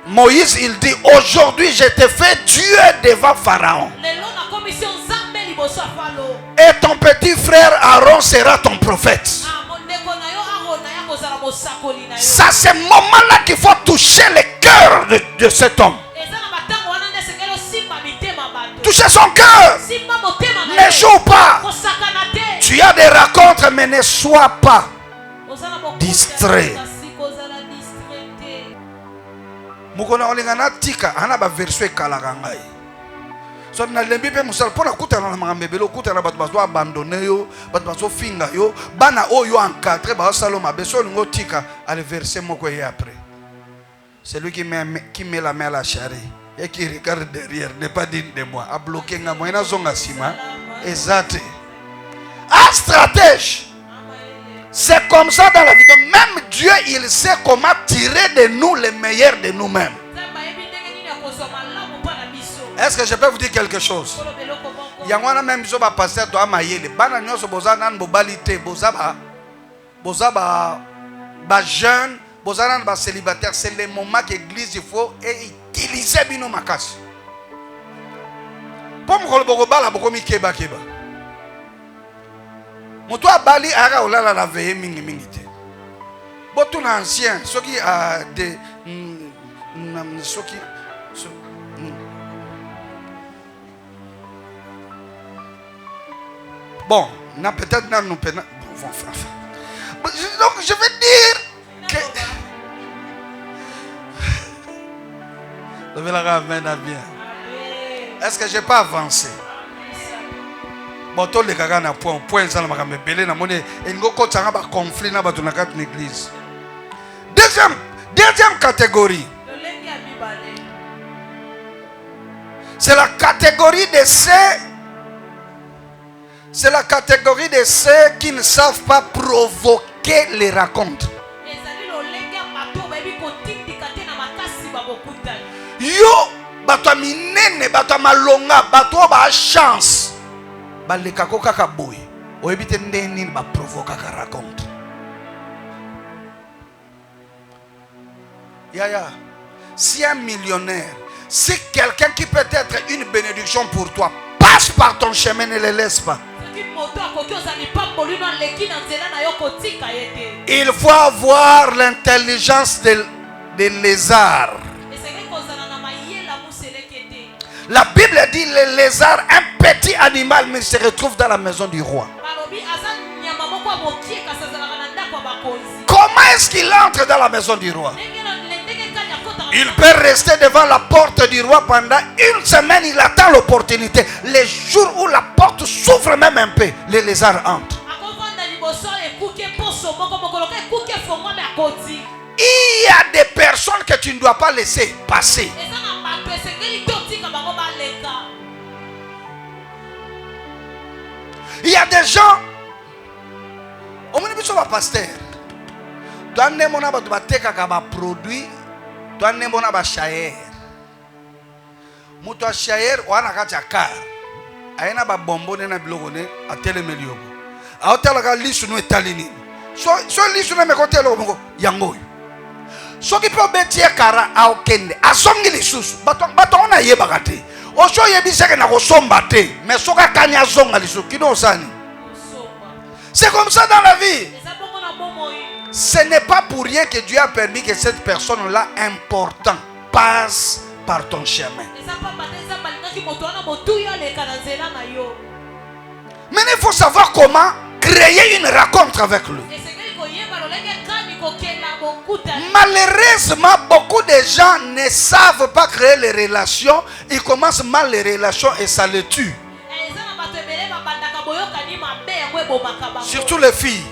Speaker 3: Moïse, il dit aujourd'hui je te fais Dieu devant Pharaon. Et ton petit frère Aaron sera ton prophète. Ça c'est le moment-là qu'il faut toucher le cœur de cet homme. Toucher son cœur. Ne joue pas. Tu as des rencontres mais ne sois pas distrait. Mukona olingana tika ana ba verso ekalaka ngai so na lembi pe musala pona kutana na mambebelo kutana bato bazo abandonner yo bato bazo finga yo bana oyo encadré ba saloma beso lingo tika ale verset moko et après celui qui met la main à la charrue et qui regarde derrière n'est pas digne de moi a bloqué nga moina zonga sima exact un stratège. C'est comme ça dans la vie. Même Dieu, il sait comment tirer de nous le meilleur de nous-mêmes. Est-ce que je peux vous dire quelque chose? Il y a un même jour, pasteur doit mailler. Bana nyoso bozanan bobalite bozaba jeune bozanan ba célibataire. C'est le moment que l'église il faut utiliser bino makas.
Speaker 2: Pomme kolboko bala boko mi keba keba. Moto abali ara olala la veille mingi mingi te. Boto na ancien, ceux qui a des ceux qui bon, na peut-être na nous pena. Donc je veux dire que levez la ramène à bien. Est-ce que j'ai pas avancé? Bon, tous les gars na point ça na me belé na monnaie et ngoko tsanga ba conflit na ba na quatre l'église. Deuxième catégorie. C'est la catégorie de ceux qui ne savent pas provoquer les rencontres. Yo bato minene bato malonga bato ba chance ba le kako kaka boy o ebite ndeni ba provoquer ka rencontre. Yaya, si un millionnaire, si quelqu'un qui peut être une bénédiction pour toi passe par ton chemin, ne le laisse pas. Il faut avoir l'intelligence des lézards. La Bible dit le lézard, un petit animal, mais se retrouve dans la maison du roi. Comment est-ce qu'il entre dans la maison du roi? Il peut rester devant la porte du roi pendant une semaine. Il attend l'opportunité. Les jours où la porte s'ouvre même un peu, les lézards entrent. Il y a des personnes que tu ne dois pas laisser passer. Il y a des gens. Au moins, il y a un pasteur. Dans les mondes, il y a des produits. Toi ne mona ba shayer muto shayer wana kacha kar aina ba bombo ne na biloko ne atelemeli yoko aotala ka lisu no etalini so lisu na mekotelo ngo yango so ki po betie kara aokende asongi lisusu bato ona yeba kate o so yebiseke na ko somba te mais so ka kanya zonga lisusu kino osani. C'est comme ça dans la vie. Ce n'est pas pour rien que Dieu a permis que cette personne-là importante passe par ton chemin. Maintenant, il faut savoir comment créer une rencontre avec lui. Malheureusement, beaucoup de gens ne savent pas créer les relations. Ils commencent mal les relations et ça les tue. Surtout les filles.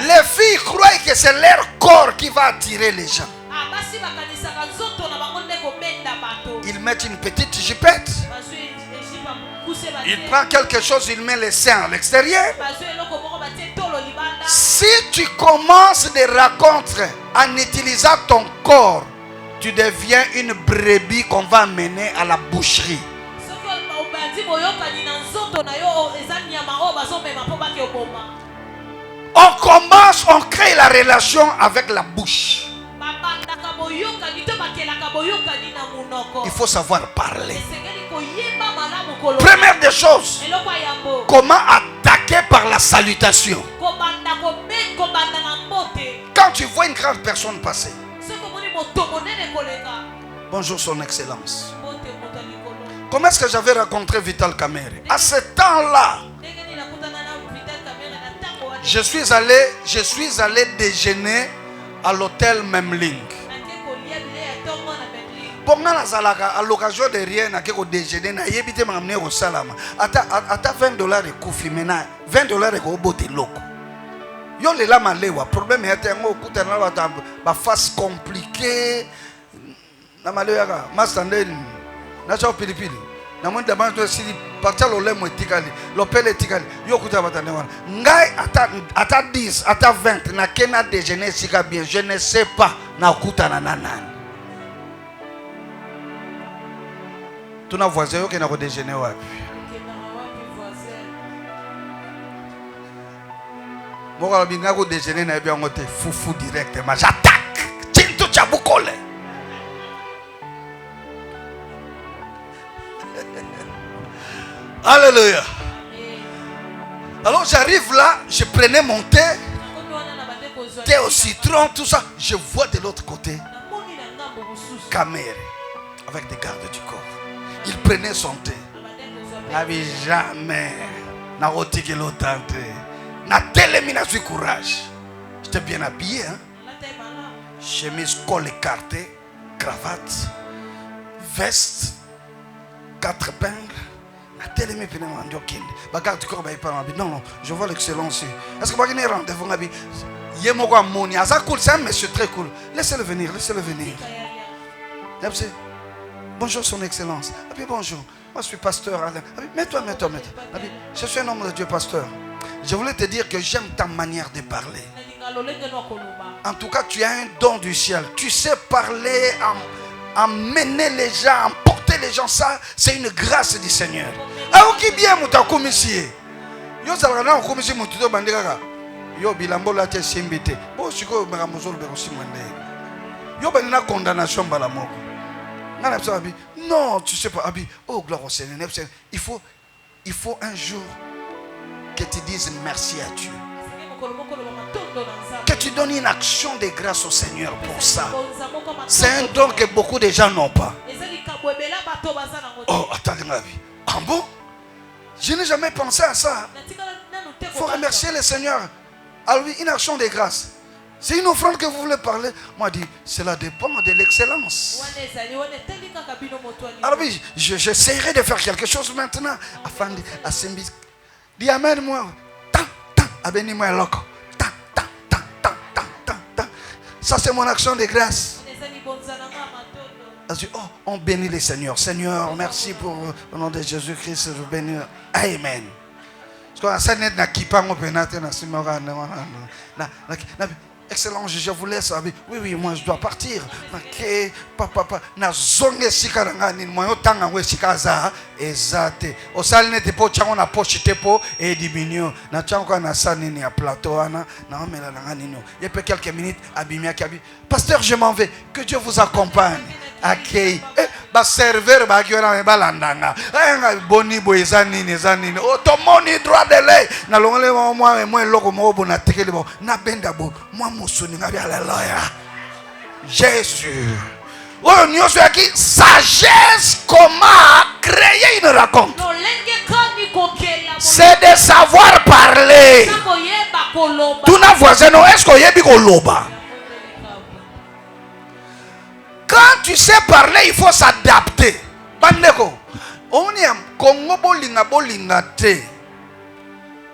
Speaker 2: Les filles croient que c'est leur corps qui va attirer les gens. Ils mettent une petite jupette. Il prend quelque chose, il met les seins à l'extérieur. Si tu commences des rencontres en utilisant ton corps, tu deviens une brebis qu'on va mener à la boucherie. On commence, on crée la relation avec la bouche. Il faut savoir parler. Première des choses, comment attaquer par la salutation. Quand tu vois une grande personne passer, bonjour son excellence. Comment est-ce que j'avais rencontré Vital Kamerhe? À ce temps-là, je suis allé déjeuner à l'hôtel Memling. Pendant à l'occasion de rien, à déjeuner, na yébité m'amener au salama. Ata $20 de koufi maintenant, $20 de boté loco. Yo le lama lewa, problème est un mot coûte na face compliquée. Na malewa, mastande, na chao pilipili. Na mwende bantu si partir le mo etikali, l'opel etikali. Yo kuta batane wana. Ngai ata 10, ata 20 na kena déjeuner sika bien, je ne sais pas na kuta na nanani. Tuna voisin yo kena ko déjeuner wapi? Moko binga ko déjeuner na bien ngote fufu directement. J'attaque. Tinto chabukole. Alléluia. Alors j'arrive là, je prenais mon thé au citron, tout ça. Je vois de l'autre côté Kamere avec des gardes du corps. Il prenait son thé. N'avait jamais n'a rotiqué l'autre. N'a tellement eu courage. J'étais bien habillé, hein? Chemise col écarté, cravate, veste, 4 épingles. Non, je vois l'excellence. Est-ce que vous avez rendez-vous? C'est un monsieur très cool. Laissez-le venir, laissez-le venir. Bonjour, son excellence. Bonjour, moi je suis pasteur. Mets-toi. Je suis un homme de Dieu, pasteur. Je voulais te dire que j'aime ta manière de parler. En tout cas, tu as un don du ciel. Tu sais parler, emmener les gens, emporter les gens. Ça, c'est une grâce du Seigneur. Ah, ok, bien, mouta commissie. Yo salana o commissie moututo bandeka. Yo bilambo la te simbité. Bon, siko maramozolo be osimande. Yo banina condamnation balamoko. Ngana psa abi. Non, tu sais pas abi. Oh, gloire au Seigneur. Il faut un jour que tu dises merci à Dieu. Que tu donnes une action de grâce au Seigneur pour ça. C'est un don que beaucoup de gens n'ont pas. Oh, attendez ma vie. Ah bon? Je n'ai jamais pensé à ça. Il faut remercier le Seigneur. Alors, une action de grâce. C'est une offrande que vous voulez parler. Moi, je dis, cela dépend de l'excellence. Alors oui, j'essaierai de faire quelque chose maintenant. Afin de dis amen moi. Abénis-moi loco. Ça c'est mon action de grâce. Oh, on bénit le Seigneur. Seigneur, merci pour le nom de Jésus-Christ. Je bénis. Amen. Excellent, je vous laisse. Oui, moi je dois partir. Papa, na zonge sika ngani moyo tanga we sikaza ezate. Osali nete po chango na poche tepo et diminue. Na chango na sani ni a plateau ana na omela ngani no. Il y a quelques minutes abimia kabi. Pasteur, je m'en vais. Que Dieu vous accompagne. Accueil. Ba serveur ba kiona me balandanga. Boni boezani nezani. Otomoni droit de lait. Na longole moi loko mo bona tekele bo. Na benda bo. Moi mosoni ngabi alléluia. Jésus. Oh, nous sommes qui sagesse comment créer une rencontre. C'est de savoir parler. Tout na voisin non est-ce qu'on y est loba? Quand tu sais parler, il faut s'adapter. Bandeko. On y a Congo bolinga te.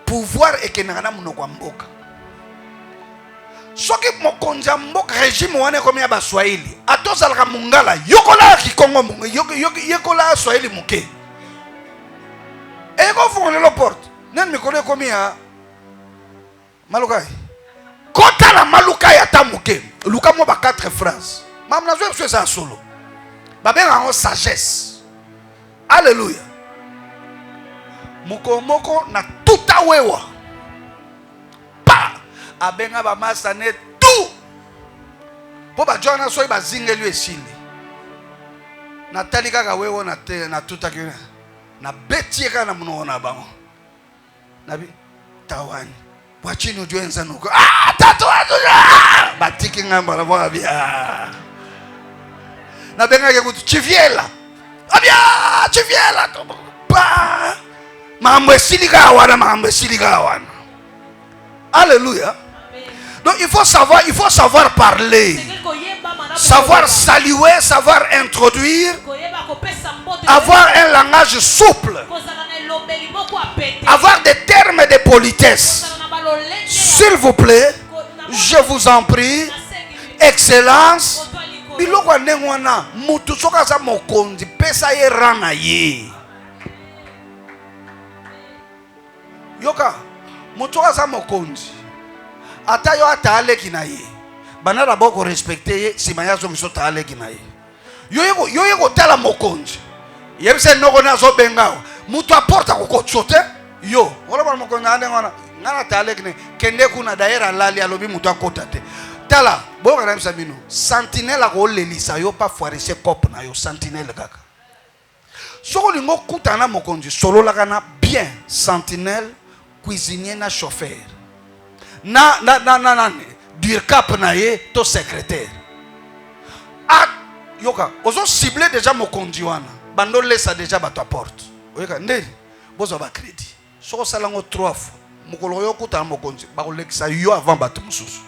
Speaker 2: Pouvoir et kenana munoko mboka. Soki mokonza mboka régime wane comme ya baswahili atozalaka mungala yokola kikongo munga yokola swahili muke eko fungole lo porte nen mikolo komi ya malukai kota la malukai ata muke luka mo ba 4 phrases mamna zo so ça solo ba benga en sagesse. Alléluia. Moko na tuta wewa abenga ba masane tout po ba jona so ba zingelu esili na talika ka wewo na te na tutaki na betie kana mnona bango nabi tawani wachini ujuenza nuko tatu batiki ngamba la boa bia na benga ke kutu chiviela abia chiviela to pa mambo esili ka wana. Alléluia. Donc il faut savoir parler, savoir saluer, savoir introduire, avoir un langage souple, avoir des termes de politesse. S'il vous plaît, je vous en prie, excellence. Biloko nengwana mutu soka za mokonzi pesa ye rana ye. Yoka mutu za mokonzi. Ata yo ata aleki na ye. Banara boko respecte ye simaya zo miso ta aleki na ye. Yo yeko tala mokonzi. Yebise noko na zo benga. Mutu aporta ko chote. Yo, wala ba mokonzi ande ngona. Ngana ta aleki ne kende kuna daera lali alobi mutu akota te. Tala, boka na msa bino. Sentinelle ko lelisa yo pa foirer cop na yo sentinelle kaka. Soko lingo kutana mokonzi solo la kana bien sentinelle, cuisinier na chauffeur. Na dircap na ye to secrétaire. Ah yoka, ozo ciblé déjà mokonzi wana. Bando laisse déjà ba ta porte. Oyeka ndeli bozo ba crédit. Soko salango 3 fois. Mokolo yo kutana mokonzi ba kolekisa yo avant ba mususu.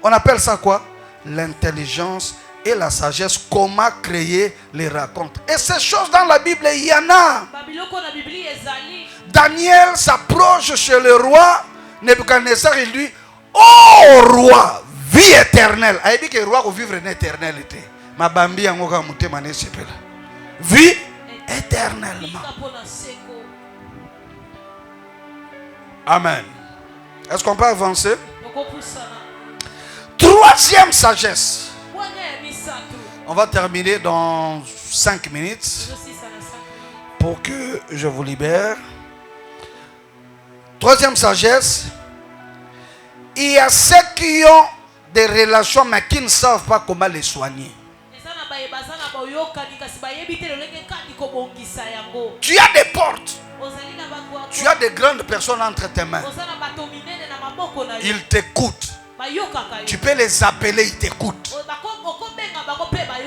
Speaker 2: On appelle ça quoi? L'intelligence et la sagesse, comment créer les racontes. Et ces choses dans la Bible, il y en a. Daniel s'approche chez le roi Nebuchadnezzar et lui dit, oh roi, vie éternelle. Il dit que le roi va vivre une éternalité. Ma bambi angoka mutema ne sepela. Vie éternellement. Amen. Est-ce qu'on peut avancer? Troisième sagesse. On va terminer dans 5 minutes pour que je vous libère. Troisième sagesse. Il y a ceux qui ont des relations mais qui ne savent pas comment les soigner. Tu as des portes. Tu as des grandes personnes entre tes mains. Ils t'écoutent. Tu peux les appeler, ils t'écoutent.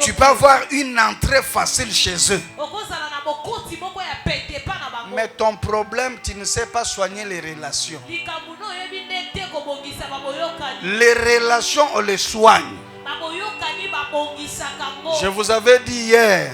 Speaker 2: Tu peux avoir une entrée facile chez eux. Mais ton problème, tu ne sais pas soigner les relations. Les relations, on les soigne. Je vous avais dit hier,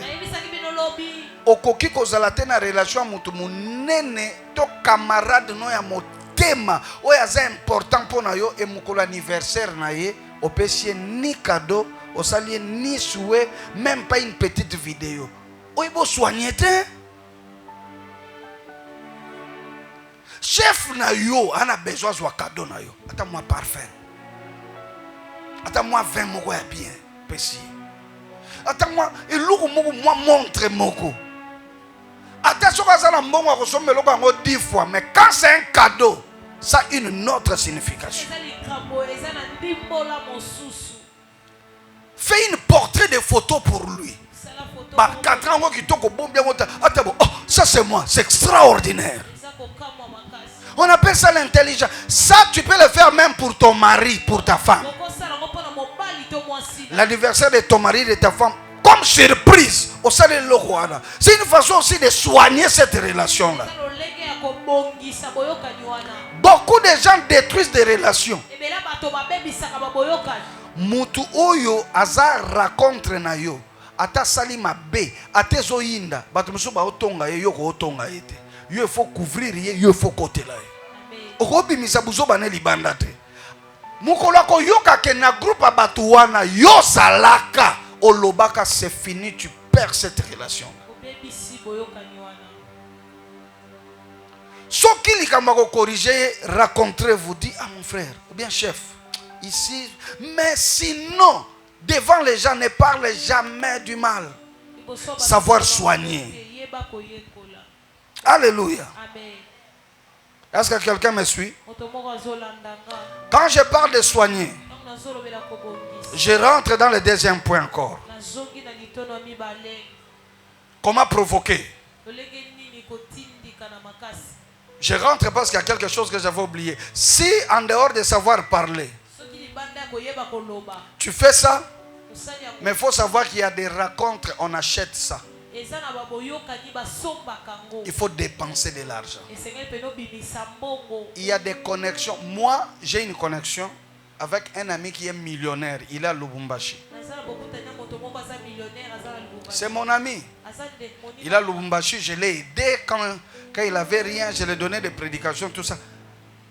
Speaker 2: okoki kozala te na relation mutu munene to camarade no ya motema oyo aza important pour na yo et mokolo anniversaire na ye opesi ni cadeau osali ni souhait, même pas une petite vidéo. Oyo bo soigner te. Chef na yo ana besoin de cadeau na yo. Ata moi parfum. Ata moi 20 moko ya bien pesi. Ata moi eloko moko moi montre moko. Attention à ça, on 10 fois, mais quand c'est un cadeau, ça a une autre signification. Fais une portrait de photo pour lui. 4 ans, ça c'est moi, c'est extraordinaire. On appelle ça l'intelligence. Ça, tu peux le faire même pour ton mari, pour ta femme. L'anniversaire de ton mari, de ta femme. Comme surprise, c'est une façon aussi de soigner cette relation-là. Beaucoup de gens détruisent des relations. Mutu oyo aza racontre na yo, ata sali mabe, ate zoyinda, batumusu ba otonga ye yoko otonga ete. Yo il faut couvrir ye, yo il faut kotela ye. Okobi misabuzo bane libanda te. Mukolo ko yoka ke na groupe abatuwana yo salaka. Olobaka, c'est fini, tu perds cette relation. Ce qui les corriger, rencontrez-vous, dit à mon frère, ou bien chef, ici, mais sinon, devant les gens, ne parle jamais du mal. Savoir soigner. Alléluia. Est-ce que quelqu'un me suit? Quand je parle de soigner, je rentre dans le deuxième point encore. Comment provoquer? Je rentre parce qu'il y a quelque chose que j'avais oublié. Si en dehors de savoir parler, tu fais ça, mais il faut savoir qu'il y a des rencontres, on achète ça. Il faut dépenser de l'argent. Il y a des connexions. Moi, j'ai une connexion avec un ami qui est millionnaire. Il est à Lubumbashi. C'est mon ami. Il est à Lubumbashi. Je l'ai aidé quand il n'avait rien. Je lui ai donné des prédications, tout ça.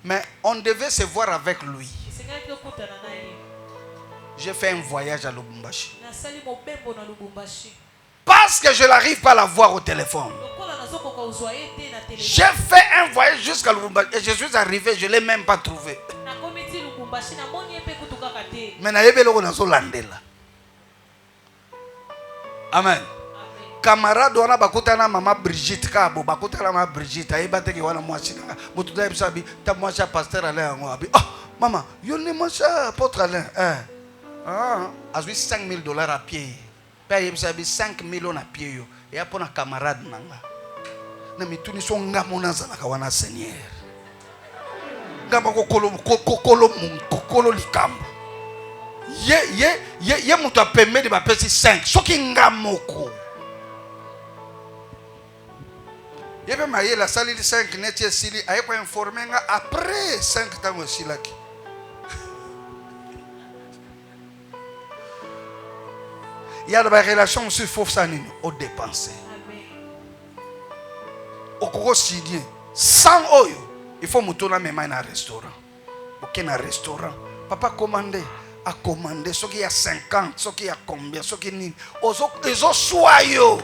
Speaker 2: Mais on devait se voir avec lui. J'ai fait un voyage à Lubumbashi. Parce que je n'arrive pas à la voir au téléphone. J'ai fait un voyage jusqu'à Lubumbashi. Et je suis arrivé, je ne l'ai même pas trouvé. Mais amen. Camarade wana bakutana mama Brigitte kabo bakutana mama Brigitte ayebate ki wana mwasi nanga mutuda bisabi ta mwasi pasteur Alain ngo abi ah maman yo ne mwasi apôtre Alain azui $5,000 à pied pa bisabi 5 millions à pied yo Et pour un camarade nanga. Na mituni so ngamo nazala kawana Seigneur. Ngamo kokolo likamba. Ye mutu apembe de bapesi 5. Soki ngamoko. Yebe maye la sali 5 netie sili aye ko informer nga après 5 tango silaki. Il y a des relations sur faux sanine au dépenser. Au cours signé sans oyo, il faut mutona même un restaurant. Aucun restaurant. Papa commandé, a commandé ce qui y a 50, ce qui y a combien, ce qui ni. Os soyo.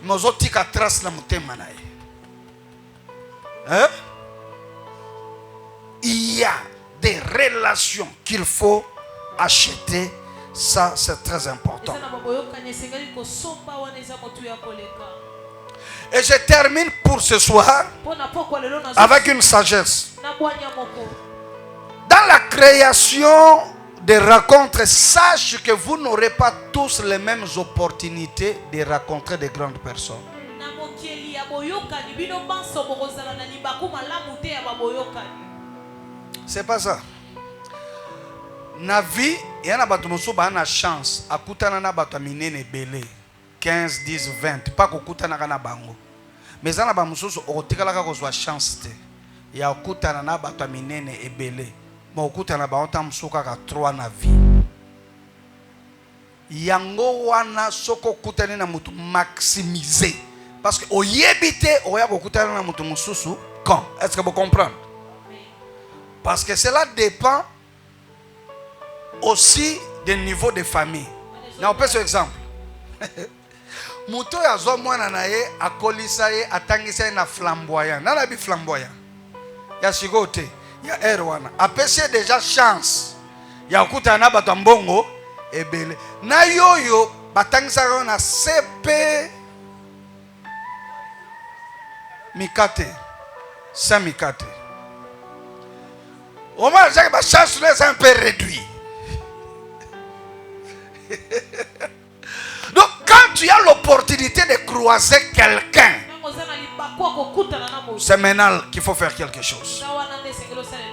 Speaker 2: Nos autres qui trace la mutema nae. Hein? Il y a des relations qu'il faut acheter. Ça, c'est très important. Et je termine pour ce soir avec une sagesse. Dans la création des rencontres, sache que vous n'aurez pas tous les mêmes opportunités de rencontrer de grandes personnes. C'est pas ça. Na vie, il y a une chance à kutana na bato minene belé 15, 10, 20 pas ko kutana na bango. Mais ana ba mususu otikala ka kozwa chance te. Ya kutana na bato minene ebele. Mo kutana ba onta musuka ka 3 na vie. Yango wana soko kutana na mutu maximiser parce que oyebite oya ko kutana na mutu mususu quand est-ce que vous comprenez? Parce que cela dépend aussi des niveaux de famille. On peut ce exemple. Muto ya zo mwana na ye akolisa ye atangisa na flamboyant. Nana bi flamboyant. Ya sigote, ya erwana. Apese déjà chance. Ya okuta na bato mbongo ebele. Na yoyo batangisa na CP mikate. Sans mikate. Au moins, j'ai ma chance est un peu réduite. Donc quand tu as l'opportunité de croiser quelqu'un, c'est maintenant qu'il faut faire quelque chose.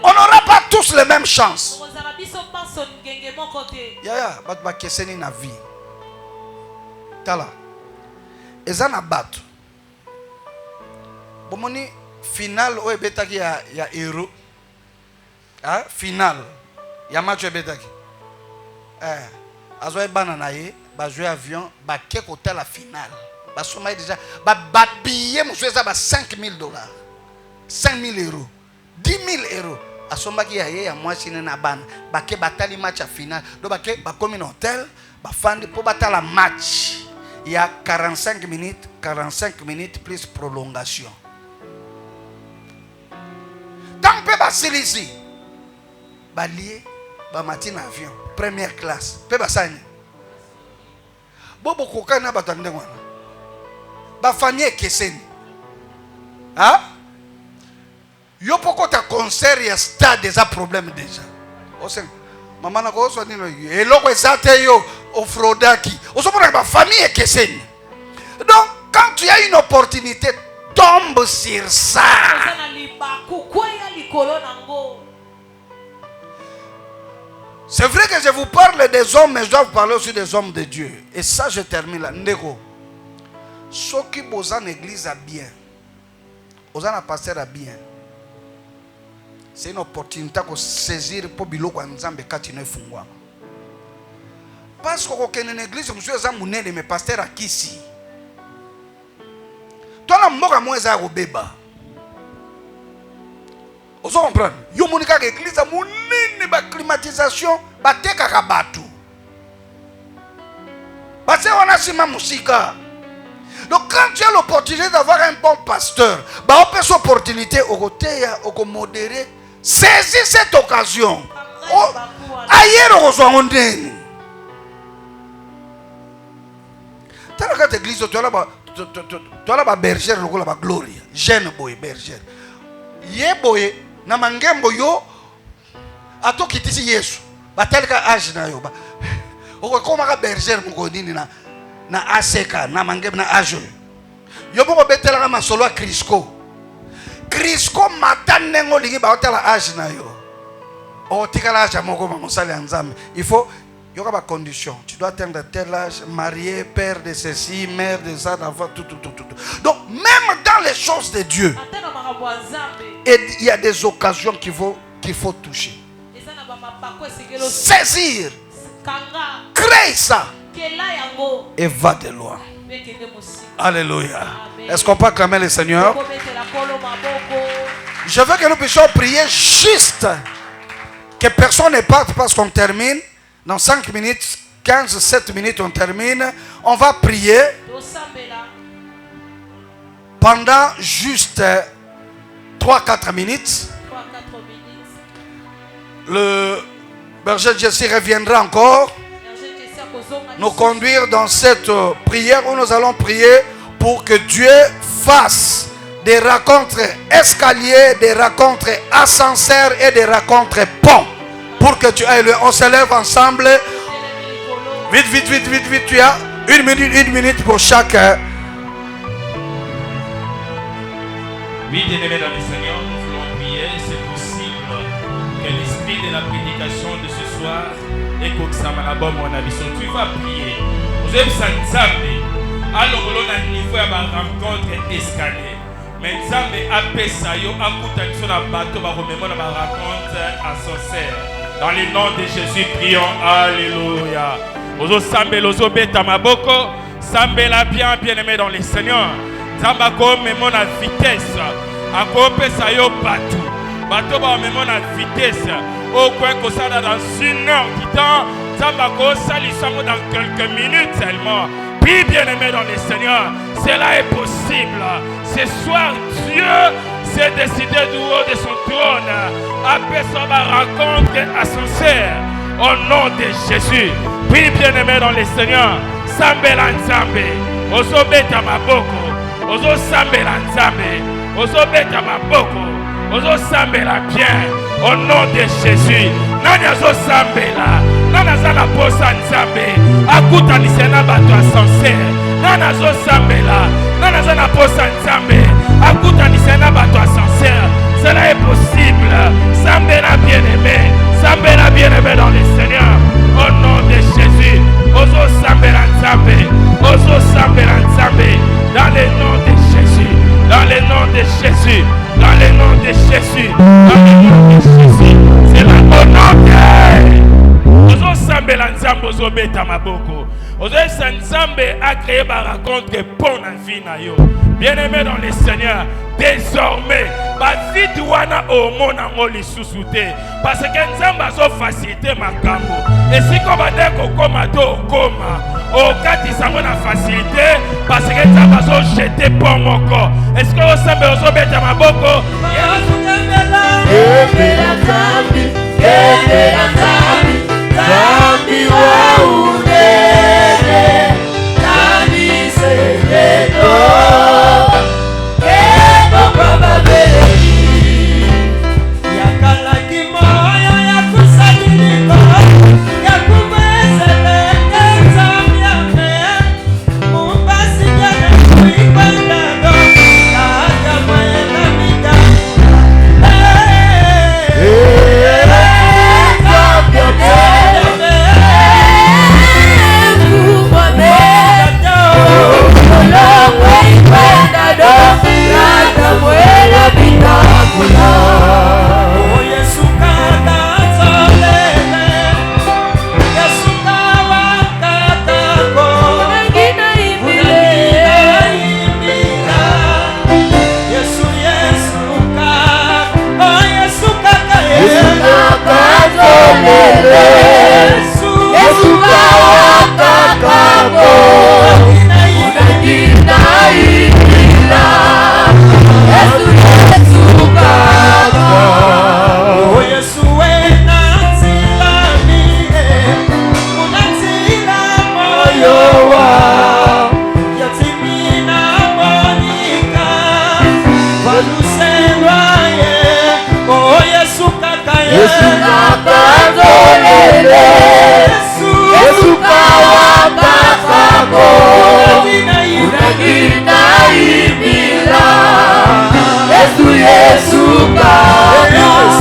Speaker 2: On n'aura pas tous les mêmes chances. Yaya, bat keseni na vie. Tala. Ezana bat. Bomoni final o ebetaki ya héros. Ah, final. Ya match ebetaki. Azoé banana ye, ba jouer avion, ba ke côté la finale. Ba soma déjà ba billet monsieur ça ba $5,000. 5,000 euros. 10,000 euros. Asomba ki ye ya moi chine na bana. Ba ke batali match à finale. Do ba ke ba comme un hôtel, ba fandi pour batala match. Il y a 45 minutes plus prolongation. Tant que ba ici. Ba lié ba matin avion. Première classe. Peba sani. Bobo kokana batande wana. Ba famille keseni. Hein? Yo poko ta concert ya stade déjà problème déjà. Osen mama na ko so nino eloko ezate yo ofrodaki. Osopona ba famille keseni. Donc quand tu as une opportunité, tombe sur ça. C'est vrai que je vous parle des hommes, mais je dois vous parler aussi des hommes de Dieu. Et ça, je termine là. Ndeko. Ceux qui sont en église à bien, aux en pasteur à bien, c'est une opportunité de saisir pour biloko nzambe katine fungwa. Parce que dans l'église, monsieur Zamoune, mais pasteur à Kisi. Toi, la mort à moi, c'est à Robeba. Vous comprenez? Yo monika l'église a monene ba climatisation ba teka kabatu. Parce qu'on a sima musika. Donc quand tu as l'opportunité d'avoir un bon pasteur, bah on peut cette opportunité au côté au modérer, saisis cette occasion. Ailleurs on reçoit on deni. Dans la église tu as là ba bergère le la ba gloria, jeune boy bergère. Ye boy na mangembo yo ato kitisi Yesu batelka age na yo ba okoma ka berger mko nini na aseka na mangembo na age Yo boko betela ma solo Crisco. Crisco matanengo lingi ba hotela âge na yo. O tikala âge moko ba mosali nzambe. Il faut il y aura des conditions. Tu dois atteindre tel âge, marié, père de ceci, mère de ça, d'avoir tout. Donc, même dans les choses de Dieu, il y a des occasions qu'il faut toucher. Saisir. Créer ça. Et va de loin. Alléluia. Est-ce qu'on peut acclamer le Seigneur? Je veux que nous puissions prier juste. Que personne ne parte parce qu'on termine. Dans 5 minutes, 15, 7 minutes, on termine. On va prier pendant juste 3-4 minutes. Le berger Jesse reviendra encore nous conduire dans cette prière où nous allons prier pour que Dieu fasse des rencontres escaliers, des rencontres ascenseurs et des rencontres ponts. Pour que tu ailles, on se lève ensemble. Vite, tu as 1 minute pour chacun.
Speaker 5: Oui, bien-aimés dans le Seigneur, nous voulons prier. C'est possible que l'esprit de la prédication de ce soir et que ça m'a mon avis. Tu vas prier. Vous avez Nzambe. Alors, on a un niveau à ma rencontre escalier. Mais Nzambe a pesa yo akuta sur la bateau, va remémorer ma rencontre ascenseur. Dans le nom de Jésus, prions. Alléluia. Ozo sambe lozo beta maboko. Sambe la bien-aimé dans le Seigneur. Zamba ko memo na vitesse. Akope sa yo bateau. Bateau ba memo na vitesse. Au coin que ça dans 1 heure du temps. Zamba ko salisamo dans quelques minutes seulement. Prie bien-aimé dans le Seigneur. Cela est possible. Ce soir, Dieu s'est décidé du haut de son trône à faire ma rencontre ascenseur au nom de Jésus. Prie bien-aimé dans le Seigneur. Sambela Nzambe. Ozo beta maboko. Ozo sambela Nzambe. Ozo beta maboko. Ozo sambela bien au nom de Jésus. Nani ozo sambela. Nana zala posa Nzambe. Akuta nisena bato ascenseur. Nana ozo sambela. Nana zala posa Nzambe. Akuta nisena bato ascenseur. Cela est possible. Sambela bien-aimé. Sambela bien-aimé dans le Seigneur. Au nom de Jésus. Ozo sambela Nzambe. Ozo sambela Nzambe. Dans le nom de Jésus. Dans le nom de Jésus. Dans le nom de Jésus. Dans le nom de Jésus. C'est la au nom de Ozo sambela Nzambe. Ozo beta maboko. Ozo Nzambe a créé ma rencontre pour la vie na yo. Bien-aimé dans le Seigneur, désormais, ma vie doit au monde en lisusu te. Parce que Nzamba so facilité ma cambo. Et si comme on koma to koma, au cas de ça on a facilité parce que Nzamba so jeté pour mon corps. Est-ce que vous savez au beta maboko?
Speaker 6: Yesu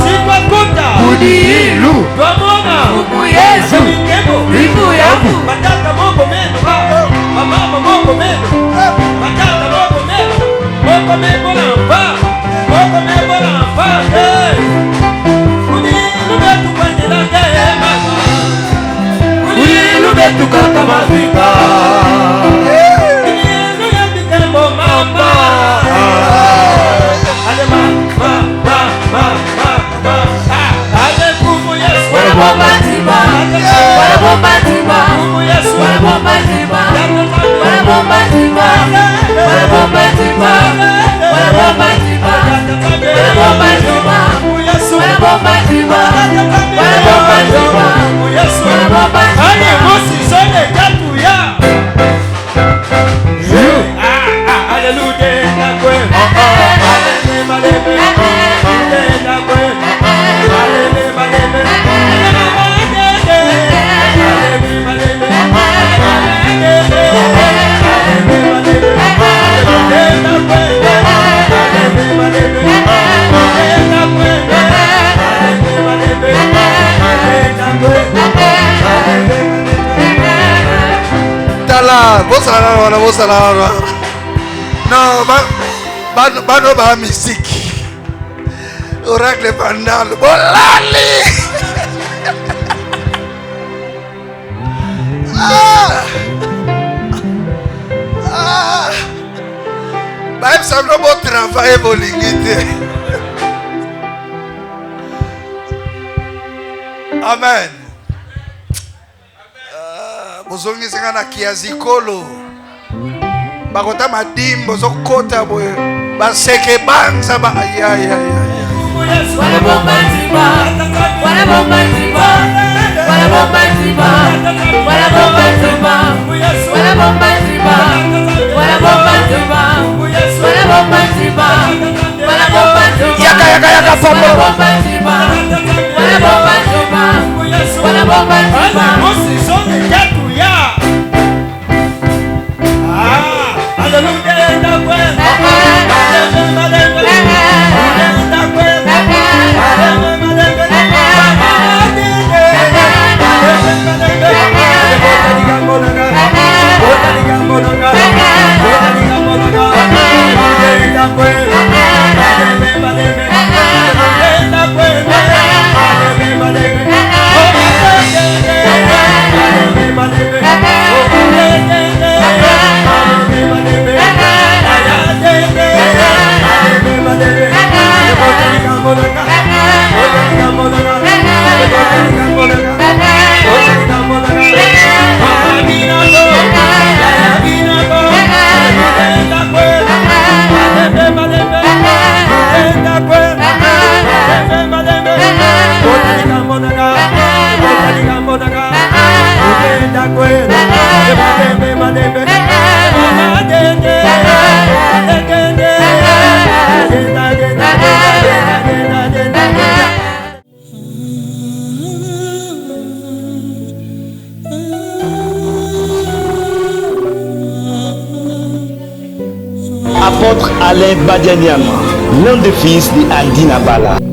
Speaker 5: Sikwakuta
Speaker 1: Budilu
Speaker 5: Twamona
Speaker 1: Yesu
Speaker 5: Bibu yangu Matata moko meno Mama moko meno Matata moko meno Moko meno na mpa Moko meno na mpa Budilu betu kwenye na gema Budilu betu kaka mafika Budilu yetu kembo mama Ale ma
Speaker 2: Bosala non bano ba musique oracle bandal bolali ba ça no bon travail bolingite. Amen. Bozongi singana kiazikolo bakota madimbo zokota boye baseke banza ba ya
Speaker 4: Wala bomba tiba, wala bomba tiba, wala bomba tiba, wala bomba tiba, wala bomba tiba, wala bomba tiba, wala bomba tiba, wala bomba tiba,
Speaker 3: Yaka
Speaker 4: wala bomba tiba, wala bomba tiba, wala bomba tiba.
Speaker 6: Apôtre Alain Badianiama, l'un des fils d'Aldina Bala.